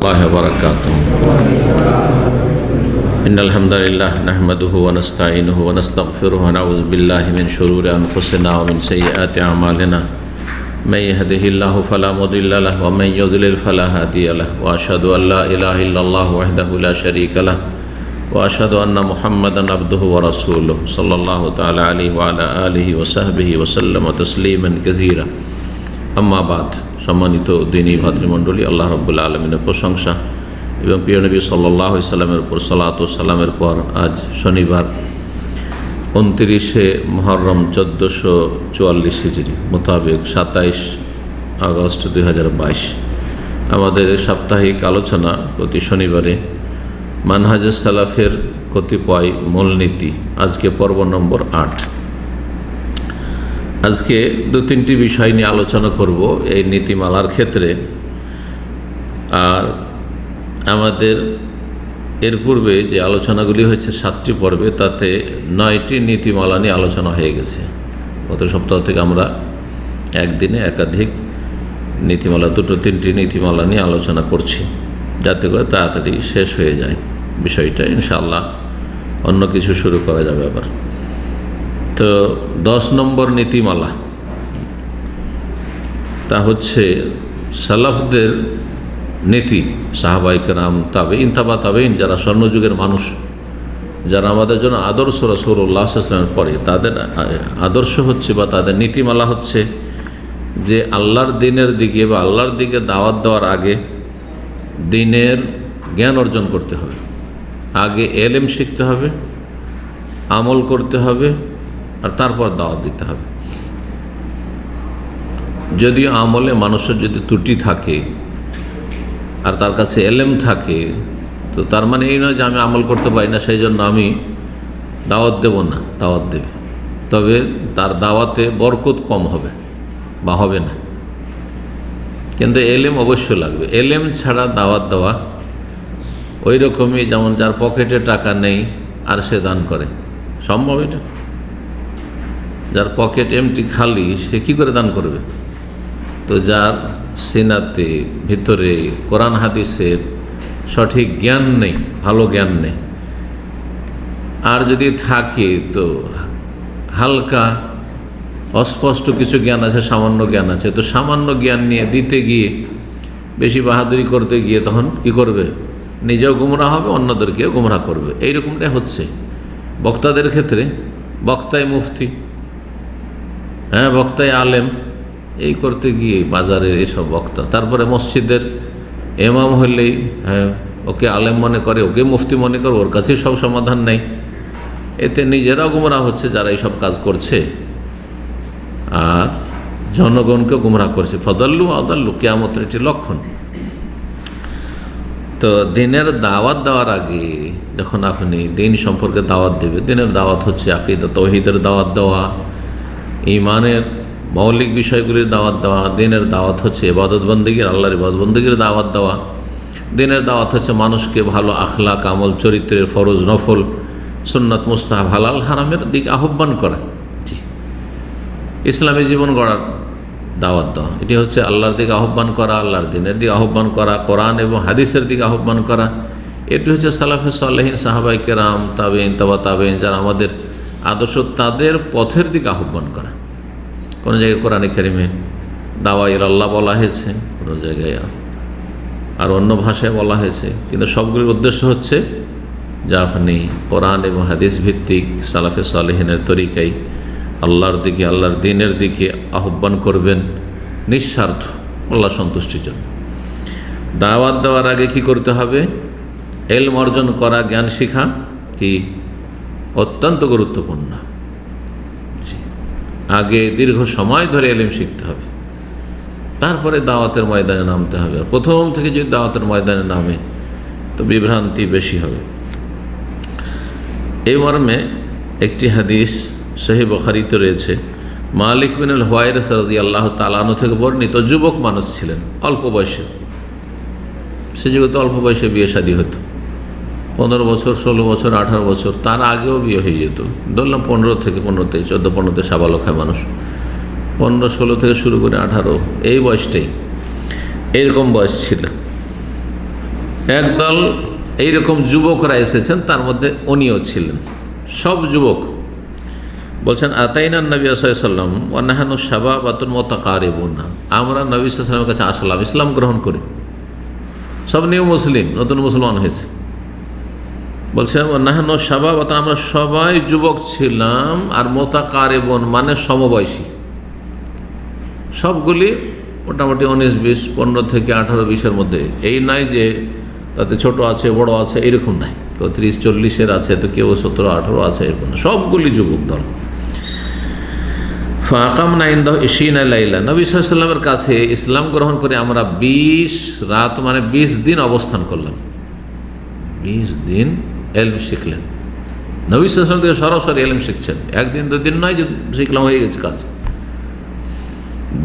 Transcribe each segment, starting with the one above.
الله وبركاته إن الحمد لله نحمده ونستعينه ونستغفره ونعوذ بالله من شرور أنفسنا ومن سيئات أعمالنا من يهده الله فلا مضل له ومن يضلل فلا هادي له وأشهد أن لا إله إلا الله وحده لا شريك له وأشهد أن محمدا عبده ورسوله صلى الله تعالى عليه وعلى آله وصحبه وسلم تسليما كثيرا أما بعد সম্মানিত দিনী ভাতৃমণ্ডলী, আল্লাহ রাব্বুল আলামিনের প্রশংসা এবং প্রিয় নবী সাল্লাল্লাহু আলাইহি সাল্লামের উপর সালাত ও সালামের পর আজ শনিবার 29শে মুহররম 1444 হিজরি মোতাবেক 27 আগস্ট 2022 আমাদের সাপ্তাহিক আলোচনা প্রতি শনিবারে মানহাজে সালাফের কতিপয় মূলনীতি। আজকে পর্ব নম্বর 8। আজকে দু তিনটি বিষয় নিয়ে আলোচনা করব এই নীতিমালার ক্ষেত্রে। আর আমাদের এর পূর্বে যে আলোচনাগুলি হয়েছে 7টি পর্বে, তাতে 9টি নীতিমালা নিয়ে আলোচনা হয়ে গেছে। গত সপ্তাহ থেকে আমরা একদিনে একাধিক নীতিমালা, 2-3টি নীতিমালা নিয়ে আলোচনা করছি, যাতে করে তাড়াতাড়ি শেষ হয়ে যায় বিষয়টা। ইনশাআল্লাহ অন্য কিছু শুরু করা যাবে আবার। তো 10 নম্বর নীতিমালা, তা হচ্ছে সালাফদের নীতি। সাহাবায়ে কেরাম, তাবেঈন, তাবা তাবেঈন, যারা স্বর্ণযুগের মানুষ, যারা আমাদের জন্য আদর্শ, রাসূলুল্লাহ সাল্লাল্লাহু আলাইহি ওয়াসাল্লামের পরে তাদের আদর্শ হচ্ছে বা তাদের নীতিমালা হচ্ছে যে আল্লাহর দ্বীনের দিকে বা আল্লাহর দিকে দাওয়াত দেওয়ার আগে দ্বীনের জ্ঞান অর্জন করতে হবে, আগে এলেম শিখতে হবে, আমল করতে হবে, আর তারপর দাওয়াত দিতে হবে। যদি আমলে মানুষের যদি ত্রুটি থাকে আর তার কাছে এলেম থাকে, তো তার মানে এই নয় যে আমি আমল করতে পারি না সেই জন্য আমি দাওয়াত দেব না। দাওয়াত দেবে, তবে তার দাওয়াতে বরকত কম হবে বা হবে না, কিন্তু এলেম অবশ্যই লাগবে। এলেম ছাড়া দাওয়াত দেওয়া ওই রকমই যেমন যার পকেটে টাকা নেই আর সে দান করে, সম্ভব এটা? যার পকেট এমটি খালি, সে কি করে দান করবে? তো যার সিনাতে ভিতরে কোরআন হাদিসের সঠিক জ্ঞান নেই, ভালো জ্ঞান নেই, আর যদি থাকে তো হালকা অস্পষ্ট কিছু জ্ঞান আছে, সামান্য জ্ঞান আছে, তো সামান্য জ্ঞান নিয়ে দিতে গিয়ে, বেশি বাহাদুরি করতে গিয়ে তখন কি করবে? নিজেও গুমরাহ হবে, অন্যদেরকেও গুমরাহ করবে। এইরকমটাই হচ্ছে বক্তাদের ক্ষেত্রে। বক্তায় মুফতি, হ্যাঁ, বক্তায় আলেম, এই করতে গিয়ে বাজারে এসব বক্তা। তারপরে মসজিদের ইমাম হলেই হ্যাঁ ওকে আলেম মনে করে, ওকে মুফতি মনে করে, ওর কাছে সব সমাধান নেই। এতে নিজেরাও গুমরাহ হচ্ছে যারা এইসব কাজ করছে, আর জনগণকে গুমরাহ করছে। ফদাল্লু আদাল্লু, কিয়ামতের একটি লক্ষণ। তো দ্বীনের দাওয়াত দেওয়ার আগে যখন আপনি দ্বীন সম্পর্কে দাওয়াত দেবে, দ্বীনের দাওয়াত হচ্ছে আকীদা তাওহীদের দাওয়াত দেওয়া, ঈমানের মৌলিক বিষয়গুলির দাওয়াত দেওয়া। দ্বীনের দাওয়াত হচ্ছে ইবাদত বন্দেগীর, আল্লাহর ইবাদত বন্দেগীর দাওয়াত দেওয়া। দ্বীনের দাওয়াত হচ্ছে মানুষকে ভালো আখলাক, আমল, চরিত্রের, ফরজ, নফল, সুন্নাত, মুস্তাহাব, হালাল, হারামের দিকে আহ্বান করা। জি, ইসলামী জীবন গড়ার দাওয়াত দেওয়া, এটি হচ্ছে আল্লাহর দিকে আহ্বান করা, আল্লাহর দ্বীনের দিকে আহ্বান করা, কোরআন এবং হাদিসের দিকে আহ্বান করা। এটি হচ্ছে সালাফে সালেহীন, সাহাবায়ে কেরাম, তাবেঈন, তাবা তাবেঈন, যারা আমাদের আদর্শ, তাদের পথের দিকে আহ্বান করা। কোনো জায়গায় কোরআনে কারিমে দাওয়া ইলাল্লাহ বলা হয়েছে, কোনো জায়গায় আর অন্য ভাষায় বলা হয়েছে, কিন্তু সবগুলির উদ্দেশ্য হচ্ছে যে আপনি কোরআন এবং হাদিস ভিত্তিক সালাফে সালেহীনের তরিকায় আল্লাহর দিকে, আল্লাহর দ্বীনের দিকে আহ্বান করবেন, নিঃস্বার্থ, আল্লাহ সন্তুষ্টির জন্য। দাওয়াত দেওয়ার আগে কি করতে হবে? এলম অর্জন করা, জ্ঞান শিখা কি অত্যন্ত গুরুত্বপূর্ণ। আগে দীর্ঘ সময় ধরে এলম শিখতে হবে, তারপরে দাওয়াতের ময়দানে নামতে হবে। আর প্রথম থেকে যদি দাওয়াতের ময়দানে নামে তো বিভ্রান্তি বেশি হবে। এই মর্মে একটি হাদিস সহিহ বুখারীতে রয়েছে। মালিক বিন আল হুয়াইরিস রাদিয়াল্লাহু তাআলা আনহু থেকে বর্ণিত, যুবক মানুষ ছিলেন, অল্প বয়সে। সে যুগে তো অল্প বয়সে বিয়ে শাদী হতো, 15 বছর, 16 বছর, 18 বছর, তার আগেও বিয়ে হয়ে যেত। ধরলাম 15 থেকে 14-15তে সাবালক হয় মানুষ, 15-16 থেকে শুরু করে 18, এই বয়সটাই, এরকম বয়স ছিল। একদল এইরকম যুবকরা এসেছেন, তার মধ্যে উনিও ছিলেন, সব যুবক। বলছেন আতাইনা নবী সাল্লাম ওয়া নাহনু শাবাবাতুন মুতাকারিবুনা, আমরা নবী সাল্লামের কাছে আসলাম ইসলাম গ্রহণ করে, সব নিউ মুসলিম, নতুন মুসলমান হয়েছে। বলছেন ওয়া নাহনু শাবাবাতুন, আমরা সবাই যুবক ছিলাম, আর মুতাকারিবুন মানে সমবয়সী, সবগুলি মোটামুটি 19-20, 15 থেকে 18-20-এর মধ্যে। এই নয় যে তাতে ছোট আছে বড় আছে এরকম নাই, কেউ 30-40-এর আছে, তো কেউ 17-18 আছে, এরকম না, সবগুলি যুবক দল। ফাকামনা ইনদাহু 20 লাইলা, নবী সাল্লাল্লাহু আলাইহি ওয়াসাল্লামের কাছে ইসলাম গ্রহণ করে আমরা 20 রাত মানে 20 দিন অবস্থান করলাম। 20 দিন ইলম শিখলেন, নবী সাল্লাল্লাহু আলাইহি ওয়াসাল্লাম থেকে সরাসরি ইলম শিখছেন, একদিন দুদিন নয় যে শিখলাম হয়ে গেছে কাজ।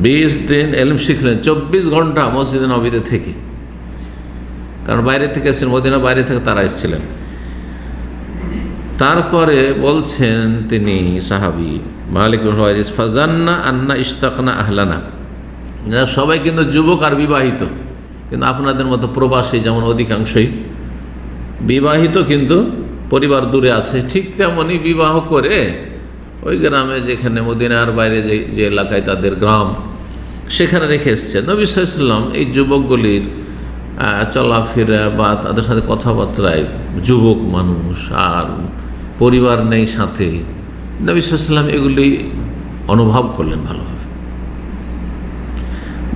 20 দিন ইলম শিখলেন, 24 ঘন্টা মসজিদে নববীতে থেকে, কারণ বাইরে থেকে এসেছেন, মদিনার বাইরে থেকে তারা এসেছিলেন। তারপরে বলছেন তিনি সাহাবী মালিক বিন হুয়াইরিস, ফাজান্না আন্না ইশতাকনা আহলানা, সবাই কিন্তু যুবক আর বিবাহিত, কিন্তু আপনাদের মতো প্রবাসী যেমন অধিকাংশই বিবাহিত কিন্তু পরিবার দূরে আছে, ঠিক তেমনই বিবাহ করে ওই গ্রামে, যেখানে মদিনার বাইরে যে এলাকায় তাদের গ্রাম, সেখানে রেখে এসছে। নবী সাল্লাল্লাহু আলাইহি ওয়াসাল্লাম এই যুবকগুলির চলাফেরা বা তাদের সাথে কথাবার্তায়, যুবক মানুষ আর পরিবার নেই সাথে, নবী সাল্লাল্লাহু আলাইহি ওয়াসাল্লাম এগুলি অনুভব করলেন ভালোভাবে।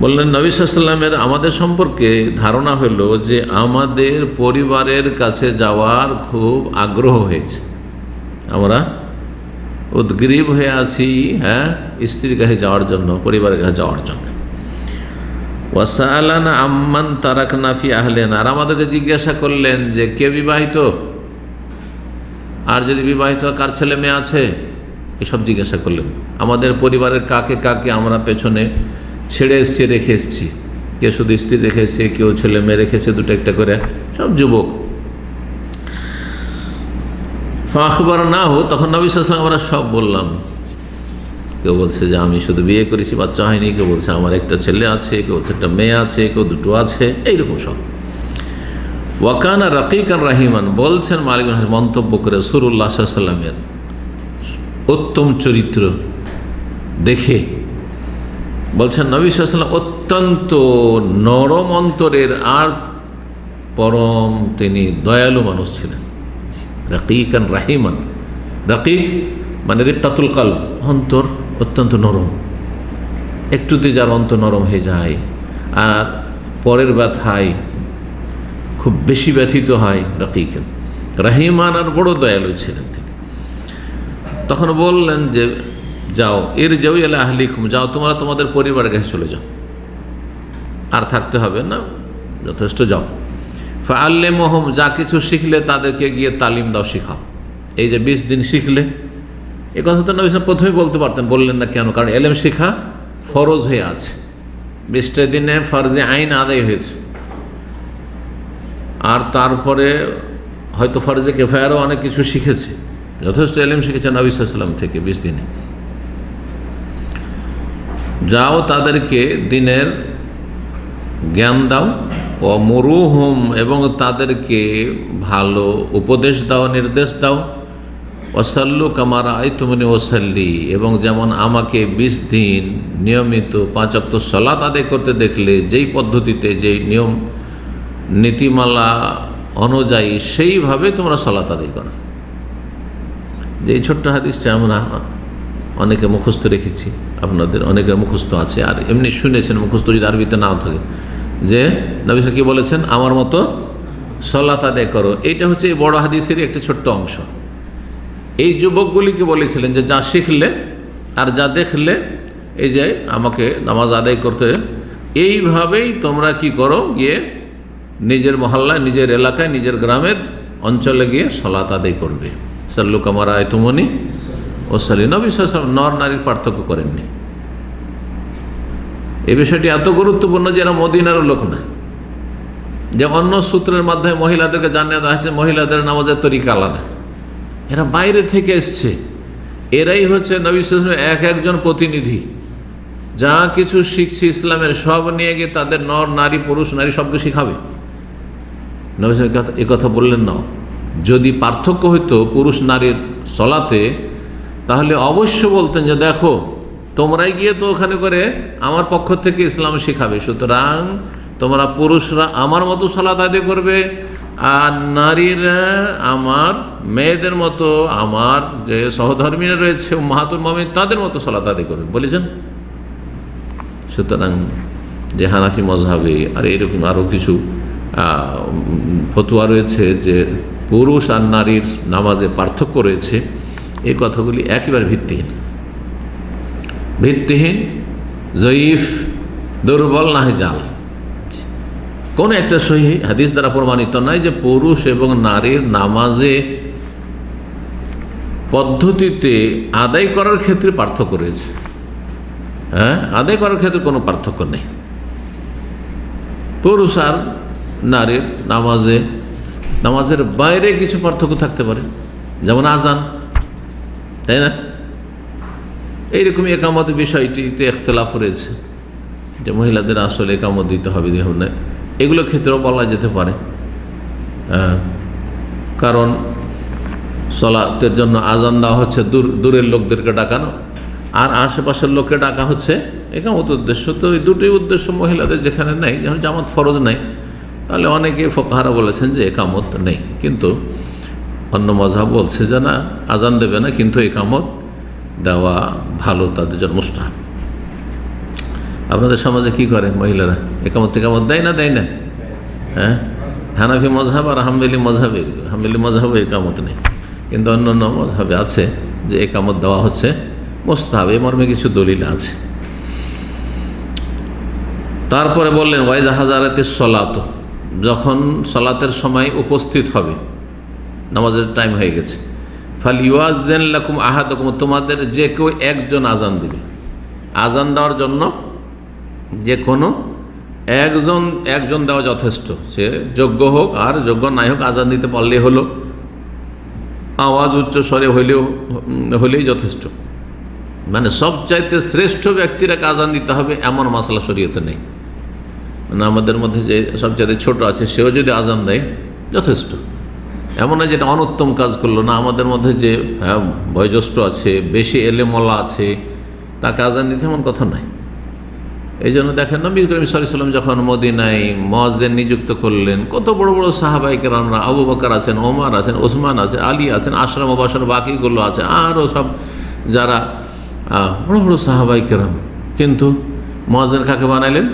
বললেন নবী সাল্লাল্লাহু আলাইহি ওয়াসাল্লামের আমাদের সম্পর্কে ধারণা হলো যে আমাদের পরিবারের কাছে যাওয়ার খুব আগ্রহ হয়েছে, আমরা উদ্গ্রীব হয়ে আছি, হ্যাঁ, স্ত্রীর কাছে যাওয়ার জন্য, পরিবারের কাছে যাওয়ার জন্য। ওয়াসালানা আম্মান তারাকনা ফি আহলিনা, আর আমাদেরকে জিজ্ঞাসা করলেন যে কে বিবাহিত, আর যদি বিবাহিত কার ছেলে মেয়ে আছে, এসব জিজ্ঞাসা করলেন। আমাদের পরিবারের কাকে কাকে আমরা পেছনে ছেড়ে এসছি, রেখে এসছি, কেউ শুধু স্ত্রী রেখে এসছে, কেউ ছেলে মেয়ে রেখেছে দুটো একটা করে, সব যুবক। আখবর না হো, তখন নবী সাল্লাল্লাহু আলাইহি ওয়াসাল্লাম আমরা সব বললাম। কেউ বলছে যে আমি শুধু বিয়ে করেছি, বাচ্চা হয়নি, কেউ বলছে আমার একটা ছেলে আছে, কেউ বলছে একটা মেয়ে আছে, কেউ দুটো আছে, এইরকম সব। ওয়াকানা রাকিকান রাহিমান, বলছেন মালিক মন্তব্য করে রাসূলুল্লাহ সাল্লাল্লাহু আলাইহি ওয়াসাল্লামের উত্তম চরিত্র দেখে বলছেন নবী সাল্লাল্লাহু আলাইহি ওয়াসাল্লাম অত্যন্ত নরম অন্তরের আর পরম তিনি দয়ালু মানুষ ছিলেন। রাকিকান রাহিমান, রাকিক মানে রিক্কাতুল কলব, অন্তর অত্যন্ত নরম, একটুতে যার অন্তর নরম হয়ে যায় আর পরের ব্যথায় খুব বেশি ব্যথিত হয়, রাকিকান। রাহিমান আর বড় দয়ালু ছিলেন তিনি। তখন বললেন যে যাও, ইরজিউ ইলা আহলিকুম, যাও তোমরা তোমাদের পরিবারের কাছে চলে যাও, আর থাকতে হবে না, যথেষ্ট যাও। ফাআল্লিমুহুম, যা কিছু শিখলে তাদেরকে গিয়ে তালিম দাও, শিখাও। এই যে 20 দিন শিখলে, এ কথা তো নবী সাল্লাল্লাহু প্রথমেই বলতে পারতেন, বললেন না কেন? কারণ ইলম শিখা ফরজ হয়ে আছে, 20টা দিনে ফরজে আইন আদায় হয়েছে, আর তারপরে হয়তো ফরজে কিফায়ারও অনেক কিছু শিখেছে, যথেষ্ট ইলম শিখেছে নবী সাল্লাল্লাহু আলাইহি ওয়াসাল্লাম থেকে 20 দিনে। যাও তাদেরকে দিনের জ্ঞান দাও, ও মুরুহুম, এবং তাদেরকে ভালো উপদেশ দাও, নির্দেশ দাও। ওয়াসাল্লু কামা রাআইতুমুনি ওয়াসাল্লি, এবং যেমন আমাকে 20 দিন নিয়মিত 5 ওয়াক্ত সালাত আদায় করতে দেখলে, যেই পদ্ধতিতে, যেই নিয়ম নীতিমালা অনুযায়ী সেইভাবে তোমরা সালাত আদায় করো। যে এই ছোট্ট হাদিসটা আমরা অনেকে মুখস্থ রেখেছি, আপনাদের অনেকের মুখস্থ আছে, আর এমনি শুনেছেন মুখস্থ যদি আরবিতে নাও থাকে, যে নবী সাল্লাল্লাহু কি বলেছেন, আমার মতো সালাত আদায় করো। এইটা হচ্ছে এই বড় হাদিসের একটা ছোট্ট অংশ। এই যুবকগুলিকে বলেছিলেন যে যা শিখলে আর যা দেখলে, এই যে আমাকে নামাজ আদায় করতে, এইভাবেই তোমরা কি করো, গিয়ে নিজের মহল্লায়, নিজের এলাকায়, নিজের গ্রামের অঞ্চলে গিয়ে সালাত আদায় করবে। সাল্লু কামা রাআইতুমুনি ওয়াসাল্লি। নবী সাল্লাল্লাহু আলাইহি ওয়াসাল্লাম নর নারীর পার্থক্য করেননি। এই বিষয়টি এত গুরুত্বপূর্ণ যে এরা মদিনার লোক না, যে অন্য সূত্রের মাধ্যমে মহিলাদেরকে জানিয়ে দেওয়া হয়েছে মহিলাদের নামাজের তরিকা আলাদা, এরা বাইরে থেকে এসছে। এরাই হচ্ছে নবী সাল্লাল্লাহু আলাইহি ওয়াসাল্লামের একজন প্রতিনিধি, যা কিছু শিখছে ইসলামের সব নিয়ে গিয়ে তাদের নর নারী পুরুষ নারী সবকে শিখাবে। নবী সাল্লাল্লাহু আলাইহি ওয়াসাল্লাম এই কথা বললেন না। যদি পার্থক্য হইতো পুরুষ নারীর সলাতে, তাহলে অবশ্য বলতেন যে দেখো তোমরাই গিয়ে তো ওখানে করে আমার পক্ষ থেকে ইসলাম শেখাবে, সুতরাং তোমরা পুরুষরা আমার মতো সালাত আদায় করবে, আর নারীরা আমার মেয়েদের মতো, আমার যে সহধর্মীরা রয়েছে উম্মাহাতুল মুমিনিন তাদের মতো সালাত আদায় করবে বলেছেন। সুতরাং যে হানাফি মযহাবে আর এরকম আরও কিছু ফতোয়া রয়েছে যে পুরুষ আর নারীর নামাজে পার্থক্য রয়েছে, এই কথাগুলি একেবারে ভিত্তিহীন, জয়ীফ, দুর্বল, না হয় জাল। কোন একটা সহিহ হাদিস দ্বারা প্রমাণিত নয় যে পুরুষ এবং নারীর নামাজে পদ্ধতিতে আদায় করার ক্ষেত্রে পার্থক্য রয়েছে। হ্যাঁ, আদায় করার ক্ষেত্রে কোনো পার্থক্য নেই। পুরুষ আর নারীর নামাজের বাইরে কিছু পার্থক্য থাকতে পারে, যেমন আজান, তাই না? এইরকমই একামত বিষয়টিতে ইখতিলাফ রয়েছে যে মহিলাদের আসলে একামত দিতে হবে না, এগুলো ক্ষেত্রেও বলা যেতে পারে। কারণ সলাতের জন্য আজান দেওয়া হচ্ছে দূরের লোকদেরকে ডাকানো, আর আশেপাশের লোককে ডাকা হচ্ছে একামত উদ্দেশ্য। তো এই দুটোই উদ্দেশ্য মহিলাদের যেখানে নেই, যেমন জামাত ফরজ নেই, তাহলে অনেকে ফুকাহারা বলেছেন যে একামত নেই। কিন্তু অন্য মাযহাব বলছে যে না, আজান দেবে না, কিন্তু একামত দেওয়া ভালো, তাদের জন্য মুস্তাহাব। আপনাদের সমাজে কি করে মহিলারা? একামত দেয় না? হ্যাঁ, হানাফি মযহাব আর হাম্বলি মযহাবে একামত নেই, কিন্তু অন্য মযহাবে আছে যে একামত দেওয়া হচ্ছে মুস্তাহাব, এই মর্মে কিছু দলিল আছে। তারপরে বললেন ওয়াইজা হাজারাতিস সলাত, যখন সলাতের সময় উপস্থিত হবে, নামাজের টাইম হয়ে গেছে, ফালিউয়াজ্জিন লাকুম আহাদুকুম, তোমাদের যে কেউ একজন আজান দিবে। আজান দেওয়ার জন্য যে কোনো একজন দেওয়া যথেষ্ট, সে যোগ্য হোক আর যোগ্য নাই হোক, আজান দিতে পারলেই হলো, আওয়াজ উচ্চ স্বরে হলেই যথেষ্ট। মানে সবচাইতে শ্রেষ্ঠ ব্যক্তিরাকে আজান দিতে হবে এমন মাসলা শরীয়তে নেই। মানে আমাদের মধ্যে যে সবচাইতে ছোট আছে সেও যদি আজান দেয় যথেষ্ট, এমন না যেটা অনুত্তম কাজ করলো না। আমাদের মধ্যে যে বয়োজ্যেষ্ঠ আছে, বেশি এলেমওয়ালা আছে, তাকে আজান দিতে এমন কথা নাই। এই জন্য দেখেন নবী করিম সাল্লাল্লাহু আলাইহি ওয়াসাল্লাম যখন মদিনায় মুয়াজ্জিন নিযুক্ত করলেন, কত বড় বড় সাহাবায়ে কেরামরা, আবু বকর আছেন, ওমর আছেন, ওসমান আছে, আলী আছেন, আশরা মুবাশশার বাকিগুলো আছে, আরও সব যারা বড় বড় সাহাবায়ে কেরাম, কিন্তু মুয়াজ্জিন কাকে বানাইলেন?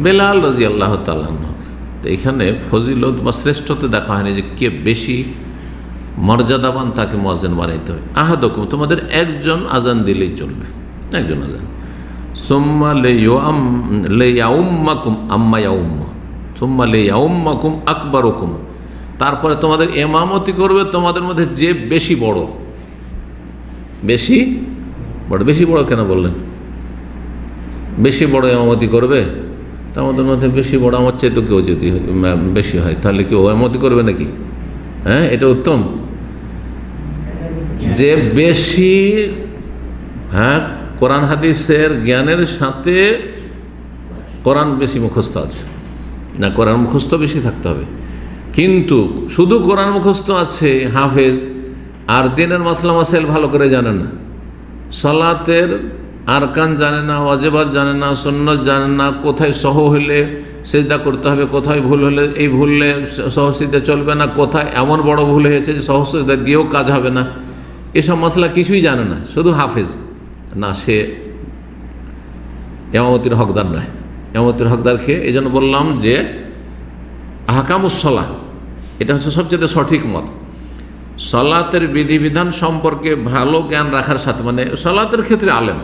বেলাল রাদিয়াল্লাহু তাআলা আনহু। তো এখানে ফজিলত বা শ্রেষ্ঠত্ব দেখা হয়নি যে কে বেশি মর্যাদাবান তাকে মুয়াজ্জিন বানাইতে হয়। আহাদুকুম, তোমাদের একজন আজান দিলেই চলবে, একজন আজান। সুম্মা লিয়াউম্মাকুম আম্মা ইয়াউম্মু, সুম্মা লিয়াউম্মাকুম আকবারুকুম, তারপরে তোমাদের ইমামতি করবে তোমাদের মধ্যে যে বেশি বড়। বেশি বড় কেন বললেন? বেশি বড় ইমামতি করবে, তা আমাদের মধ্যে বেশি বড় আমার চাইতে কেউ যদি বেশি হয়, তাহলে কি ও ইমামতি করবে নাকি? হ্যাঁ, এটা উত্তম। যে বেশি কোরআন হাদিসের জ্ঞানের সাথে কোরআন বেশি মুখস্থ আছে না, কোরআন মুখস্থ বেশি থাকতে হবে। কিন্তু শুধু কোরআন মুখস্থ আছে, হাফেজ, আর দিনের মাসলা মাসাইল ভালো করে জানে না, সালাতের আরকান জানে না, ওয়াজিবাত জানে না, সুন্নত জানে না, কোথায় সহ হইলে সেজদা করতে হবে, কোথায় ভুল হলে এই ভুললে সহসিদ্ধা চলবে না, কোথায় এমন বড় ভুল হয়েছে যে সহসিদ্ধা দিয়েও কাজ হবে না, এসব মশলা কিছুই জানে না, শুধু হাফেজ না, সে ইমামতির হকদার নয়। ইমামতির হকদারকে এই জন্য বললাম যে আহকামুস সালাহ, এটা হচ্ছে সবচেয়ে সঠিক মত। সালাতের বিধিবিধান সম্পর্কে ভালো জ্ঞান রাখার সাথে, মানে সালাতের ক্ষেত্রে আলেম,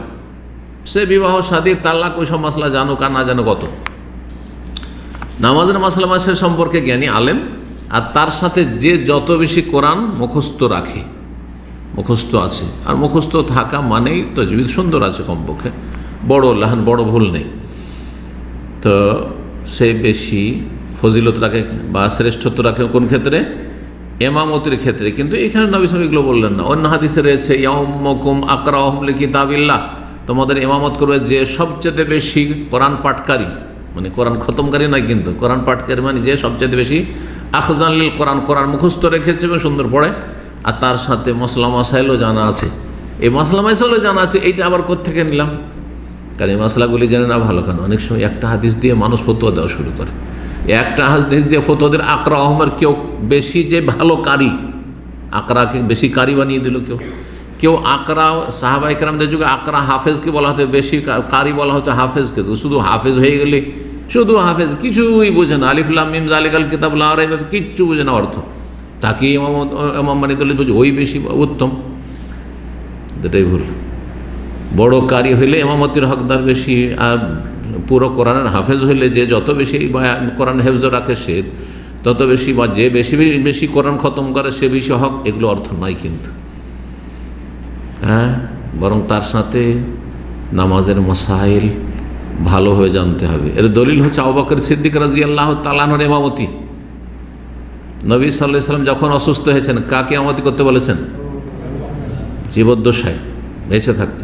সে বিবাহ শাদী তালাক ওইসব মশলা জানুক আর না জানুক, কত নামাজের মশলা মাসের সম্পর্কে জ্ঞানী আলেম, আর তার সাথে যে যত বেশি কোরআন মুখস্থ রাখে, মুখস্থ আছে, আর মুখস্থ থাকা মানেই তাজবিদ সুন্দর আছে কমপক্ষে, বড় লাহান বড় ভুল নেই, তো সে বেশি ফজিলত রাখে বা শ্রেষ্ঠত্ব রাখে কোন ক্ষেত্রে? ইমামতির ক্ষেত্রে। কিন্তু এখানে নবী সাল্লাল্লাহু আলাইহি ওয়াসাল্লাম এগুলো বললেন না। অন্য হাদিসে রয়েছে ইয়াউম্মুকুম আকরাহুম লিকিতাবিল্লাহ, তোমাদের ইমামত করবে যে সবচেয়ে বেশি কোরআন পাঠকারী, মানে কোরআন খতমকারী নয়, কিন্তু কোরআন পাঠকারী মানে যে সবচেয়ে বেশি আখজান লিল কোরআন, কোরআন মুখস্থ রেখেছে এবং সুন্দর পড়ে, আর তার সাথে মসলা মাসাইলও জানা আছে। এই মসলা মাসাইলও জানা আছে, এইটা আবার কোত্থেকে নিলাম? কারণ এই মশলাগুলি জেনে না ভালো। কেন অনেক সময় একটা হাদিস দিয়ে মানুষ ফতোয়া দেওয়া শুরু করে, একটা হাদিস দিয়ে ফতোয়াদের আকরা আহমের কেউ বেশি যে ভালো কারি, আকরাকে বেশি কারি বানিয়ে দিল কেউ আকরা, সাহাবা ইকরামদের যুগে আকরা হাফেজকে বলা হতো বেশি কারি, বলা হতো হাফেজকে। তো শুধু হাফেজ হয়ে গেলে শুধু হাফেজ, কিছুই বোঝে না, আলিফ লাম মিম যালিকাল কিতাব লা রাইবা ফীহি, কিচ্ছু বোঝে না অর্থ, তাকে ইমাম বানিয়ে দিলে বুঝে ওই বেশি উত্তম। এটাই ভুল। বড় কারি হইলে ইমামতির হকদার বেশি, আর পুরো কোরআনের হাফেজ হইলে যে যত বেশি কোরআন হেফজ রাখে সে তত বেশি, বা যে বেশি বেশি কোরআন খতম করে সে বেশি হক, এগুলো অর্থ নয় কিন্তু। হ্যাঁ, বরং তার সাথে নামাজের মাসাইল ভালোভাবে জানতে হবে। এর দলিল হচ্ছে আবু বকর সিদ্দিক রাদিয়াল্লাহু তাআলা আনহুর ইমামতি। নবী সাল্লাল্লাহু আলাইহি ওয়াসাল্লাম যখন অসুস্থ হয়েছেন, কাকে ইমামতি করতে বলেছেন? জীবদ্দশায় বেঁচে থাকতে।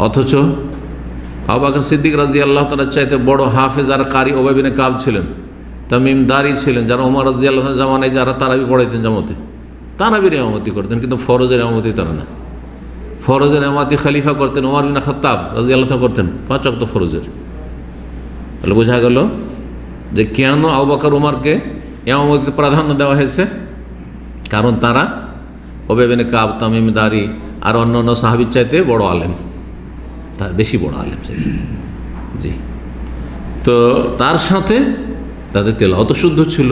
অথচ আবু বকর সিদ্দিক রাদিয়াল্লাহু তাআলা চাইতে বড় হাফেজ আর কারি উবাই বিন কাব ছিলেন, তামিম দারি ছিলেন, যারা ওমর রাদিয়াল্লাহু তাআলার জামানায় যারা তারাবি পড়াইতেন জামাতে, তারাবির ইমামতি করতেন, কিন্তু ফরজের ইমামতি তারা না। ফরজের ইমামতি খলিফা করতেন ওমর বিন খাত্তাব রাদিয়াল্লাহু তাআলা করতেন, 5 ওয়াক্ত ফরজের। তাহলে বোঝা গেল যে কেন আবু বকর ওমরকে ইমামতিতে প্রাধান্য দেওয়া হয়েছে, কারণ তারা উবাই বিন কাব, তামিম দারি আর অন্যান্য সাহাবীর চাইতে বড় আলেম, তার বেশি বড় আলেম জি। তো তার সাথে তাদের তেলাওয়াত শুদ্ধ ছিল,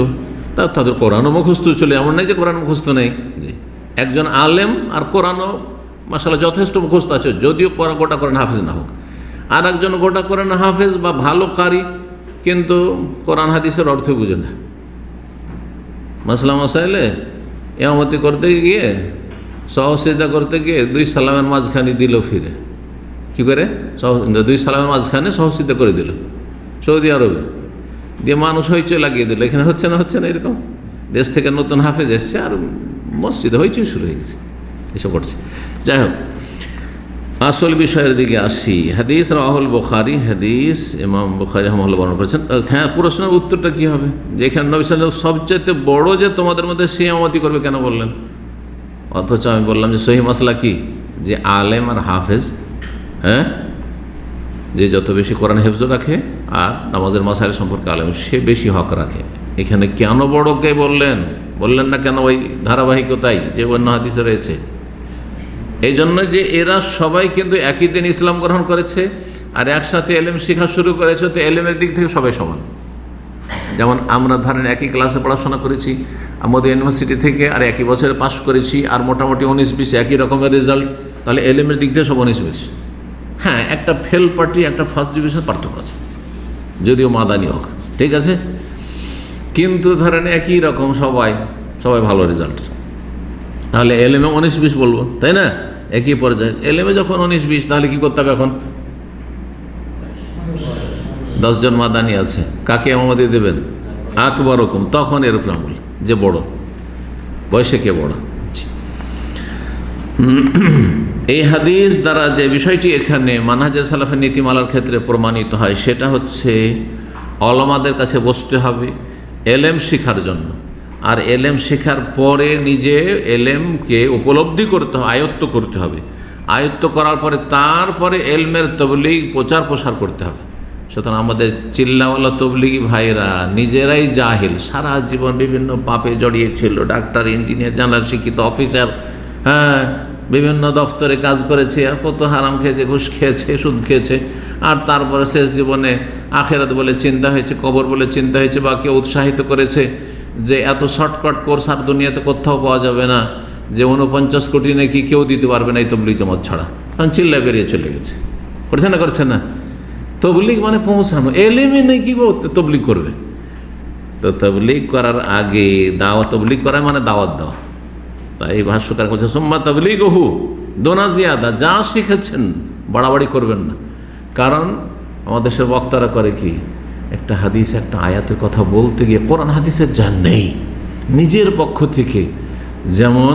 তাদের কোরআনও মুখস্থ ছিল, এমন নয় যে কোরআন মুখস্থ নেই। জি, একজন আলেম আর কোরআনও মাশাআল্লাহ যথেষ্ট মুখস্থ আছে, যদিও গোটা কোরআন হাফেজ না হোক। আর একজন গোটা কোরআন হাফেজ বা ভালো কারি, কিন্তু কোরআন হাদিসের অর্থ বুঝে না। মাসলা মাসাইলে ইমামতি করতে গিয়ে, সহসিজদা করতে গিয়ে 2 সালামের মাঝখানে দিল ফিরে, কী করে 2 সালামের মাঝখানে সহসিজদা করে দিল সৌদি আরবে, দিয়ে মানুষ হইচই লাগিয়ে দিল, এখানে হচ্ছে না এরকম। দেশ থেকে নতুন হাফেজ এসছে আর মসজিদে হইচই শুরু হয়ে গেছে, এসব করছে। যাই হোক, আসল বিষয়ের দিকে আসি। হাদিস রাহুল বুখারী, হাদিস ইমাম বুখারী রাহিমাহুল্লাহ বর্ণনা করেছেন। হ্যাঁ, প্রশ্নের উত্তরটা কী হবে? যেখানে নবী সাল্লাল্লাহু আলাইহি ওয়াসাল্লাম সবচেয়ে বড় যে তোমাদের মধ্যে সে ইমামতি করবে কেন বললেন? অথচ আমি বললাম যে সহিহ মাসলা কি, যে আলেম আর হাফেজ, হ্যাঁ, যে যত বেশি কোরআন হেফজ রাখে আর নামাজের মাসাইল সম্পর্কে আলেম, সে বেশি হক রাখে। এখানে কেন বড়কে বললেন না কেন ওই ধারাবাহিকতাই যে অন্য হাদিসে রয়েছে? এই জন্য যে এরা সবাই কিন্তু একই দিন ইসলাম গ্রহণ করেছে আর একসাথে এলেম শেখা শুরু করেছে, তো এলেমের দিক থেকে সবাই সমান। যেমন আমরা ধরেন একই ক্লাসে পড়াশোনা করেছি আমাদের ইউনিভার্সিটি থেকে, আর একই বছরে পাস করেছি, আর মোটামুটি 19-20 একই রকমের রেজাল্ট, তাহলে এলেমের দিক থেকে সব 19-20। হ্যাঁ, একটা ফেল পার্টি একটা ফার্স্ট ডিভিশন পার্থক্য আছে, যদিও মাদানি হোক, ঠিক আছে, কিন্তু ধরেন একই রকম সবাই ভালো রেজাল্ট, তাহলে এলেমে 19-20 বলবো, তাই না? একই পর্যায়ে এলেমে যখন 19-20, তাহলে কি করতে হবে? এখন 10 জন মাদানি আছে, কাকে ইমামতি দেবেন? আকবর হুকুম, তখন এরকম আমল, যে বড় বয়সে কে বড়। এই হাদিস দ্বারা যে বিষয়টি এখানে মানহাজে সালাফের নীতিমালার ক্ষেত্রে প্রমাণিত হয়, সেটা হচ্ছে ওলামাদের কাছে বসতে হবে এলেম শেখার জন্য, আর এলেম শেখার পরে নিজে এলেমকে উপলব্ধি করতে হবে, আয়ত্ত করতে হবে। আয়ত্ত করার পরে তারপরে এলমের তবলিগ প্রচার প্রসার করতে হবে। সুতরাং আমাদের চিল্লাওয়ালা তবলিগি ভাইরা নিজেরাই জাহিল, সারা জীবন বিভিন্ন পাপে জড়িয়েছিল, ডাক্তার, ইঞ্জিনিয়ার, জানার শিক্ষিত অফিসার, হ্যাঁ, বিভিন্ন দফতরে কাজ করেছে, আর কত হারাম খেয়েছে, ঘুষ খেয়েছে, সুদ খেয়েছে, আর তারপরে শেষ জীবনে আখেরাত বলে চিন্তা হয়েছে, কবর বলে চিন্তা হয়েছে, বা কেউ উৎসাহিত করেছে যে এত শর্টকাট কোর্স আর দুনিয়াতে কোথাও পাওয়া যাবে না, যে 49 কোটি নাকি কেউ দিতে পারবে না এই তবলিগ জামাত ছাড়া, কারণ চিল্লা বেরিয়ে চলে গেছে। করছে না? তবলিগ মানে পৌঁছানো, এলেমে নেই কি তবলিগ করবে? তো তবলিগ করার আগে তবলিগ করা মানে দাওয়াত দেওয়া। তাই ভাষ্যকার বলছে সুম্মা তাবলিগুহু দুনা জিয়াদা, যা শিখেছেন বাড়াবাড়ি করবেন না। কারণ আমাদের দেশের বক্তারা করে কি, একটা হাদিস একটা আয়াতের কথা বলতে গিয়ে কোরআন হাদিসের যা নেই নিজের পক্ষ থেকে, যেমন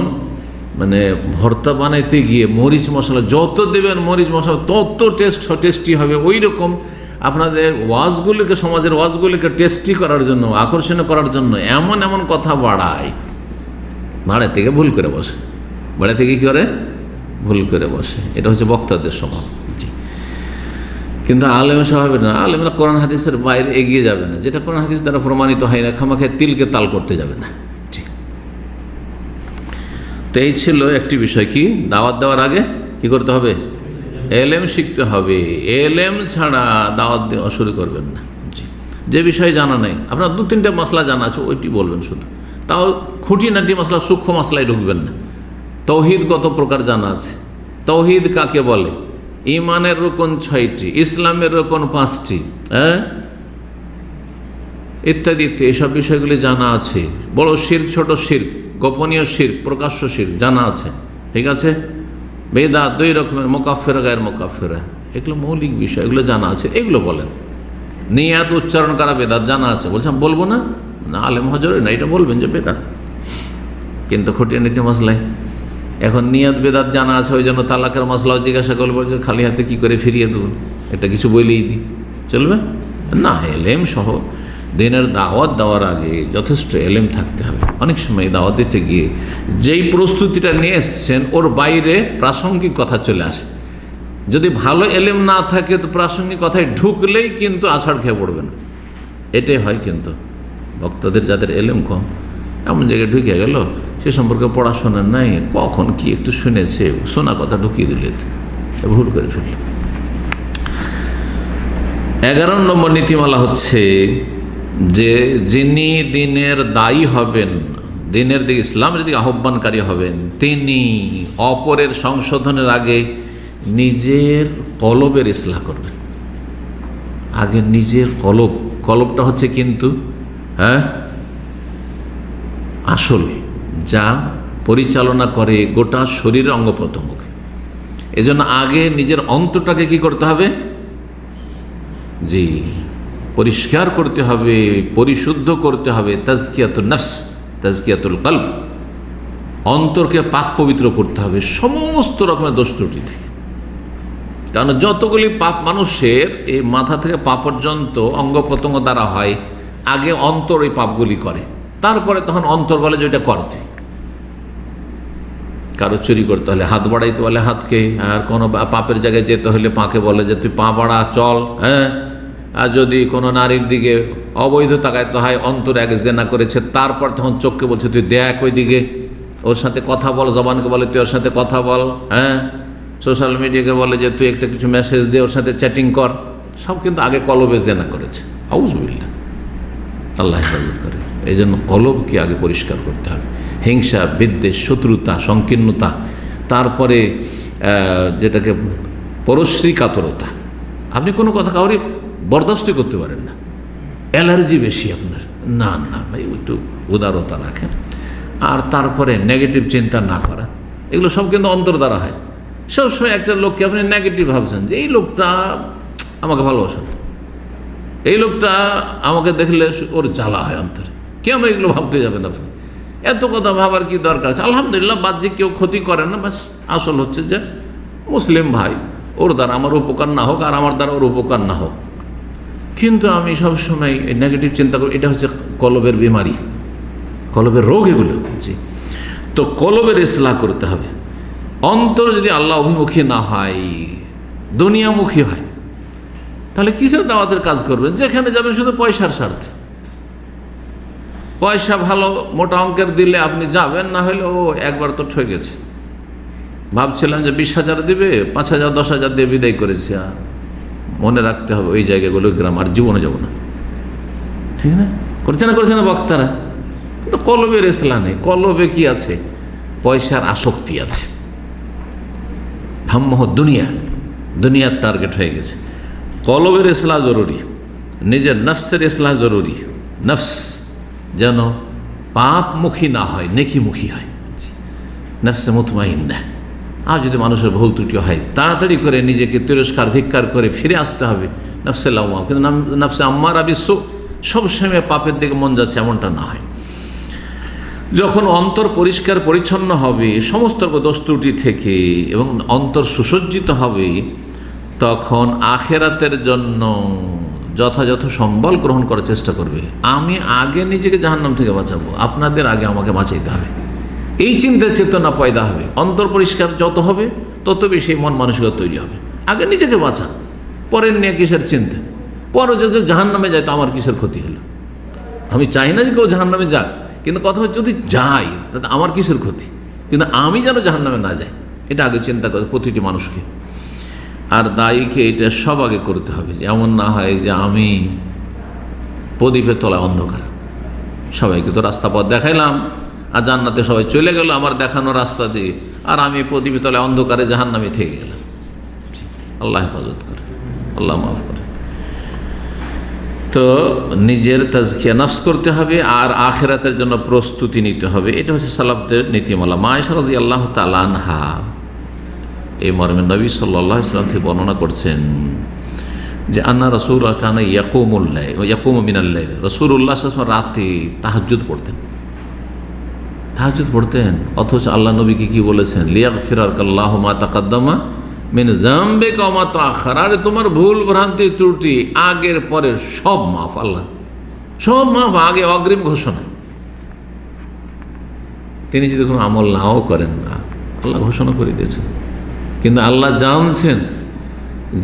মানে ভর্তা বানাইতে গিয়ে মরিচ মশলা যত দেবেন, মরিচ মশলা তত টেস্টি হবে। ওই রকম আপনাদের ওয়াজগুলিকে, সমাজের ওয়াজগুলিকে টেস্টি করার জন্য, আকর্ষণীয় করার জন্য এমন এমন কথা বাড়ায়, বাড়া থেকে ভুল করে বসে, বাড়া থেকে কী করে ভুল করে বসে। এটা হচ্ছে বক্তাদের স্বভাব। জি, কিন্তু আলেমের স্বভাব না। আলেমরা কোরআন হাদিসের বাইরে এগিয়ে যাবে না, যেটা কোরআন হাদিস দ্বারা প্রমাণিত হয় না খামাখে তিলকে তাল করতে যাবে না। জি, তো এই ছিল একটি বিষয়। কি দাওয়াত দেওয়ার আগে কি করতে হবে? এলেম শিখতে হবে। এলেম ছাড়া দাওয়াত দেওয়া শুরু করবেন না। জি, যে বিষয়ে জানা নেই, আপনার 2-3টা মশলা জানা আছে, ওইটি বলবেন শুধু। তাও খুঁটিনাটি মশলা, সূক্ষ্ম মশলায় ঢুকবেন না। তৌহিদ কত প্রকার জানা আছে, তৌহিদ কাকে বলে, ইমানের রকম 6টি, ইসলামের রকম 5টি, ইত্যাদি ইত্যাদি, এইসব বিষয়গুলি জানা আছে। বড় শিরক, ছোট শিরক, গোপনীয় শিরক, প্রকাশ্য শিরক জানা আছে। ঠিক আছে? বেদাত 2 রকমের, মোকাফেরা, গায়ের মোকাফেরা, এগুলো মৌলিক বিষয়, এগুলো জানা আছে। এগুলো বলেন। নিয়াত উচ্চারণ করা বেদাত জানা আছে, বলছেন বলবো না, না আলেম হজরে না, এটা বলবেন যে বেদাত। কিন্তু খুঁটিনাটি মশলায় এখন নিয়াত বেদাত জানা আছে, ওই জন্য তালাকের মশলাও জিজ্ঞাসা করবো যে খালি হাতে কী করে ফিরিয়ে দেবো, এটা কিছু বলেই দিই, চলবে না। এলেম সহ দিনের দাওয়াত দেওয়ার আগে যথেষ্ট এলেম থাকতে হবে। অনেক সময় দাওয়াত দিতে গিয়ে যেই প্রস্তুতিটা নিয়ে এসছেন ওর বাইরে প্রাসঙ্গিক কথা চলে আসে। যদি ভালো এলেম না থাকে তো প্রাসঙ্গিক কথায় ঢুকলেই কিন্তু আছাড় খেয়ে পড়বেন। এটাই হয়। কিন্তু বক্তাদের যাদের এলেম কম, এমন জায়গায় ঢুকে গেল, সে সম্পর্কে পড়াশোনা নাই, কখন কি একটু শুনেছে, শোনা কথা ঢুকিয়ে দিলে ভুল করে ফেলল। 11 নম্বর নীতিমালা হচ্ছে যে যিনি দিনের দায়ী হবেন, দিনের দিকে, ইসলামের দিকে আহ্বানকারী হবেন, তিনি অপরের সংশোধনের আগে নিজের কলবের ইসলাহ করবেন। আগে নিজের কলবটা হচ্ছে কিন্তু আসল, যা পরিচালনা করে গোটা শরীরের অঙ্গ প্রত্যঙ্গকে। এজন্য আগে নিজের অন্তরটাকে কি করতে হবে? জি, পরিষ্কার করতে হবে, পরিশুদ্ধ করতে হবে। তাজকিয়াতুন নফস, তাজকিয়াতুল কলব, অন্তরকে পাক পবিত্র করতে হবে সমস্ত রকমের দোষ ত্রুটি থেকে। কারণ যতগুলি পাপ মানুষের এই মাথা থেকে পা পর্যন্ত অঙ্গ প্রত্যঙ্গ দ্বারা হয়, আগে অন্তর এই পাপগুলি করে, তারপরে তখন অন্তর বলে যে এটা করতে। কারো চুরি করতে হলে হাত বাড়াইতে বলে হাতকে, আর কোনো পাপের জায়গায় যেতে হলে পাকে বলে যে তুই পা বাড়া, চল। আর যদি কোনো নারীর দিকে অবৈধ তাকাইতে হয়, অন্তর আগে জেনা করেছে, তারপর তখন চোখকে বলছে তুই দেখ ওই দিকে, ওর সাথে কথা বল, জবানকে বলে তুই ওর সাথে কথা বল, সোশ্যাল মিডিয়াকে বলে যে তুই একটা কিছু মেসেজ দে, ওর সাথে চ্যাটিং কর। সব কিন্তু আগে কলবে জেনা করেছে। আউযুবিল্লাহ, আল্লাহ হেফাজত করে। এই জন্য কলবকে আগে পরিষ্কার করতে হবে। হিংসা, বিদ্বেষ, শত্রুতা, সংকীর্ণতা, তারপরে যেটাকে পরশ্রী কাতরতা। আপনি কোনো কথা কাউরে বরদাস্তই করতে পারেন না, অ্যালার্জি বেশি আপনার, না না ভাই একটু উদারতা রাখেন। আর তারপরে নেগেটিভ চিন্তা না করা, এগুলো সব কিন্তু অন্তর দ্বারা হয়। সবসময় একটা লোককে আপনি নেগেটিভ ভাবছেন যে এই লোকটা আমাকে ভালোবাসে না, এই লোকটা আমাকে দেখলে ওর জ্বালা হয় অন্তরে, কেন এগুলো ভাবতে যাবেন আপনি? এত কথা ভাবার কি দরকার আছে? আলহামদুলিল্লাহ, বাহ্যিক কেউ ক্ষতি করে না, বাস আসল হচ্ছে যে মুসলিম ভাই, ওর দ্বারা আমার উপকার না হোক আর আমার দ্বারা ওর উপকার না হোক। কিন্তু আমি সবসময় এই নেগেটিভ চিন্তা করি, এটা হচ্ছে কলবের বিমারি, কলবের রোগ এগুলো। জি, তো কলবের ইসলাহ করতে হবে। অন্তর যদি আল্লাহ অভিমুখী না হয়, দুনিয়ামুখী হয়, তাহলে কিসের দাওয়াতের কাজ করবেন? যেখানে যাবেন শুধু পয়সার স্বার্থে। পয়সা ভালো মোটা অঙ্কের দিলে আপনি যাবেন, না হলে ও একবার তো ঠকেছে, ভাবছিলাম যে 20,000 দিবে, 5,000 10,000 দিয়ে বিদায় করেছে। মনে রাখতে হবে ওই জায়গাগুলো গ্রাম আর জীবনে যাব না। ঠিক না? করছে না বক্তারা। কিন্তু কলবের ইসলাহ নেই। কলবে কি আছে? পয়সার আসক্তি আছে, হাম্মহ দুনিয়া, দুনিয়ার টার্গেট হয়ে গেছে। কলবের ইসলাহ জরুরি, নিজের নফসের ইসলাহ জরুরি। নফস যেন পাপমুখী না হয়, নেকিমুখী হয়। নফসে মুতমাইন্নাহ। আর যদি মানুষের ভুল ত্রুটি হয়, তাড়াতাড়ি করে নিজেকে তিরস্কার ধিক্কার করে ফিরে আসতে হবে নফসে লাওয়ামা। কিন্তু নফসে আম্মারা বিসু, সবসময় পাপের দিকে মন যাচ্ছে, এমনটা না হয়। যখন অন্তর পরিষ্কার পরিচ্ছন্ন হবে সমস্ত দোষ ত্রুটি থেকে এবং অন্তর সুসজ্জিত হবে, তখন আখেরাতের জন্য যথাযথ সম্বল গ্রহণ করার চেষ্টা করবে। আমি আগে নিজেকে জাহান্নাম থেকে বাঁচাবো, আপনাদের আগে আমাকে বাঁচাইতে হবে, এই চিন্তা চেতনা পয়দা হবে। অন্তর পরিষ্কার যত হবে তত বেশি মন মানসিকতা তৈরি হবে। আগে নিজেকে বাঁচা, পরের নিয়ে কিসের চিন্তা, পরে যদি জাহান্নামে যায় তো আমার কিসের ক্ষতি হলো। আমি চাই না যে কেউ জাহান্নামে যাক, কিন্তু কথা হচ্ছে যদি যাই তাতে আমার কিসের ক্ষতি, কিন্তু আমি যেন জাহান্নামে না যাই, এটা আগে চিন্তা করে প্রতিটি মানুষকে। আর দায়ীকে এটা সব আগে করতে হবে, যে এমন না হয় যে আমি প্রদীপের তলায় অন্ধকার, সবাইকে তো রাস্তা পথ দেখাইলাম আর জান্নাতে সবাই চলে গেল আমার দেখানো রাস্তা দিয়ে, আর আমি প্রদীপের তলায় অন্ধকারে জাহান্নামে থেকে গেলাম। আল্লাহ হেফাজত করে, আল্লাহ মাফ করে। তো নিজের তাজকিয়া নফস করতে হবে আর আখিরাতের জন্য প্রস্তুতি নিতে হবে। এটা হচ্ছে সালাফদের নীতিমালা। মা আয়েশা রাদিয়াল্লাহু তাআলা আনহা এই মর্মে নবী সাল্লাল্লাহু আলাইহি ওয়াসাল্লাম থেকে বর্ণনা করছেন যে আন্না রাসূলুল্লাহ কানা ইয়াকুমুল লাইল ওয়া ইয়াকুমু মিনাল লাইল। রাসূলুল্লাহ সাল্লাল্লাহু আলাইহি ওয়াসাল্লাম রাতে তাহাজ্জুদ পড়তেন, তাহাজ্জুদ পড়তেন। অথচ আল্লাহ নবীকে কি বলেছেন? লিয়াগফিরাকাল্লাহু মা তাকাদ্দামা মিন যামবিকা ওয়া মা তাআখার। আরে তোমার ভুল ভ্রান্তি ত্রুটি আগের পরের সব মাফ, আল্লাহ সব মাফ, আগে অগ্রিম ঘোষণা। তিনি যদি কোনো আমল নাও করেন না, আল্লাহ ঘোষণা করে দিয়েছেন, কিন্তু আল্লাহ জানছেন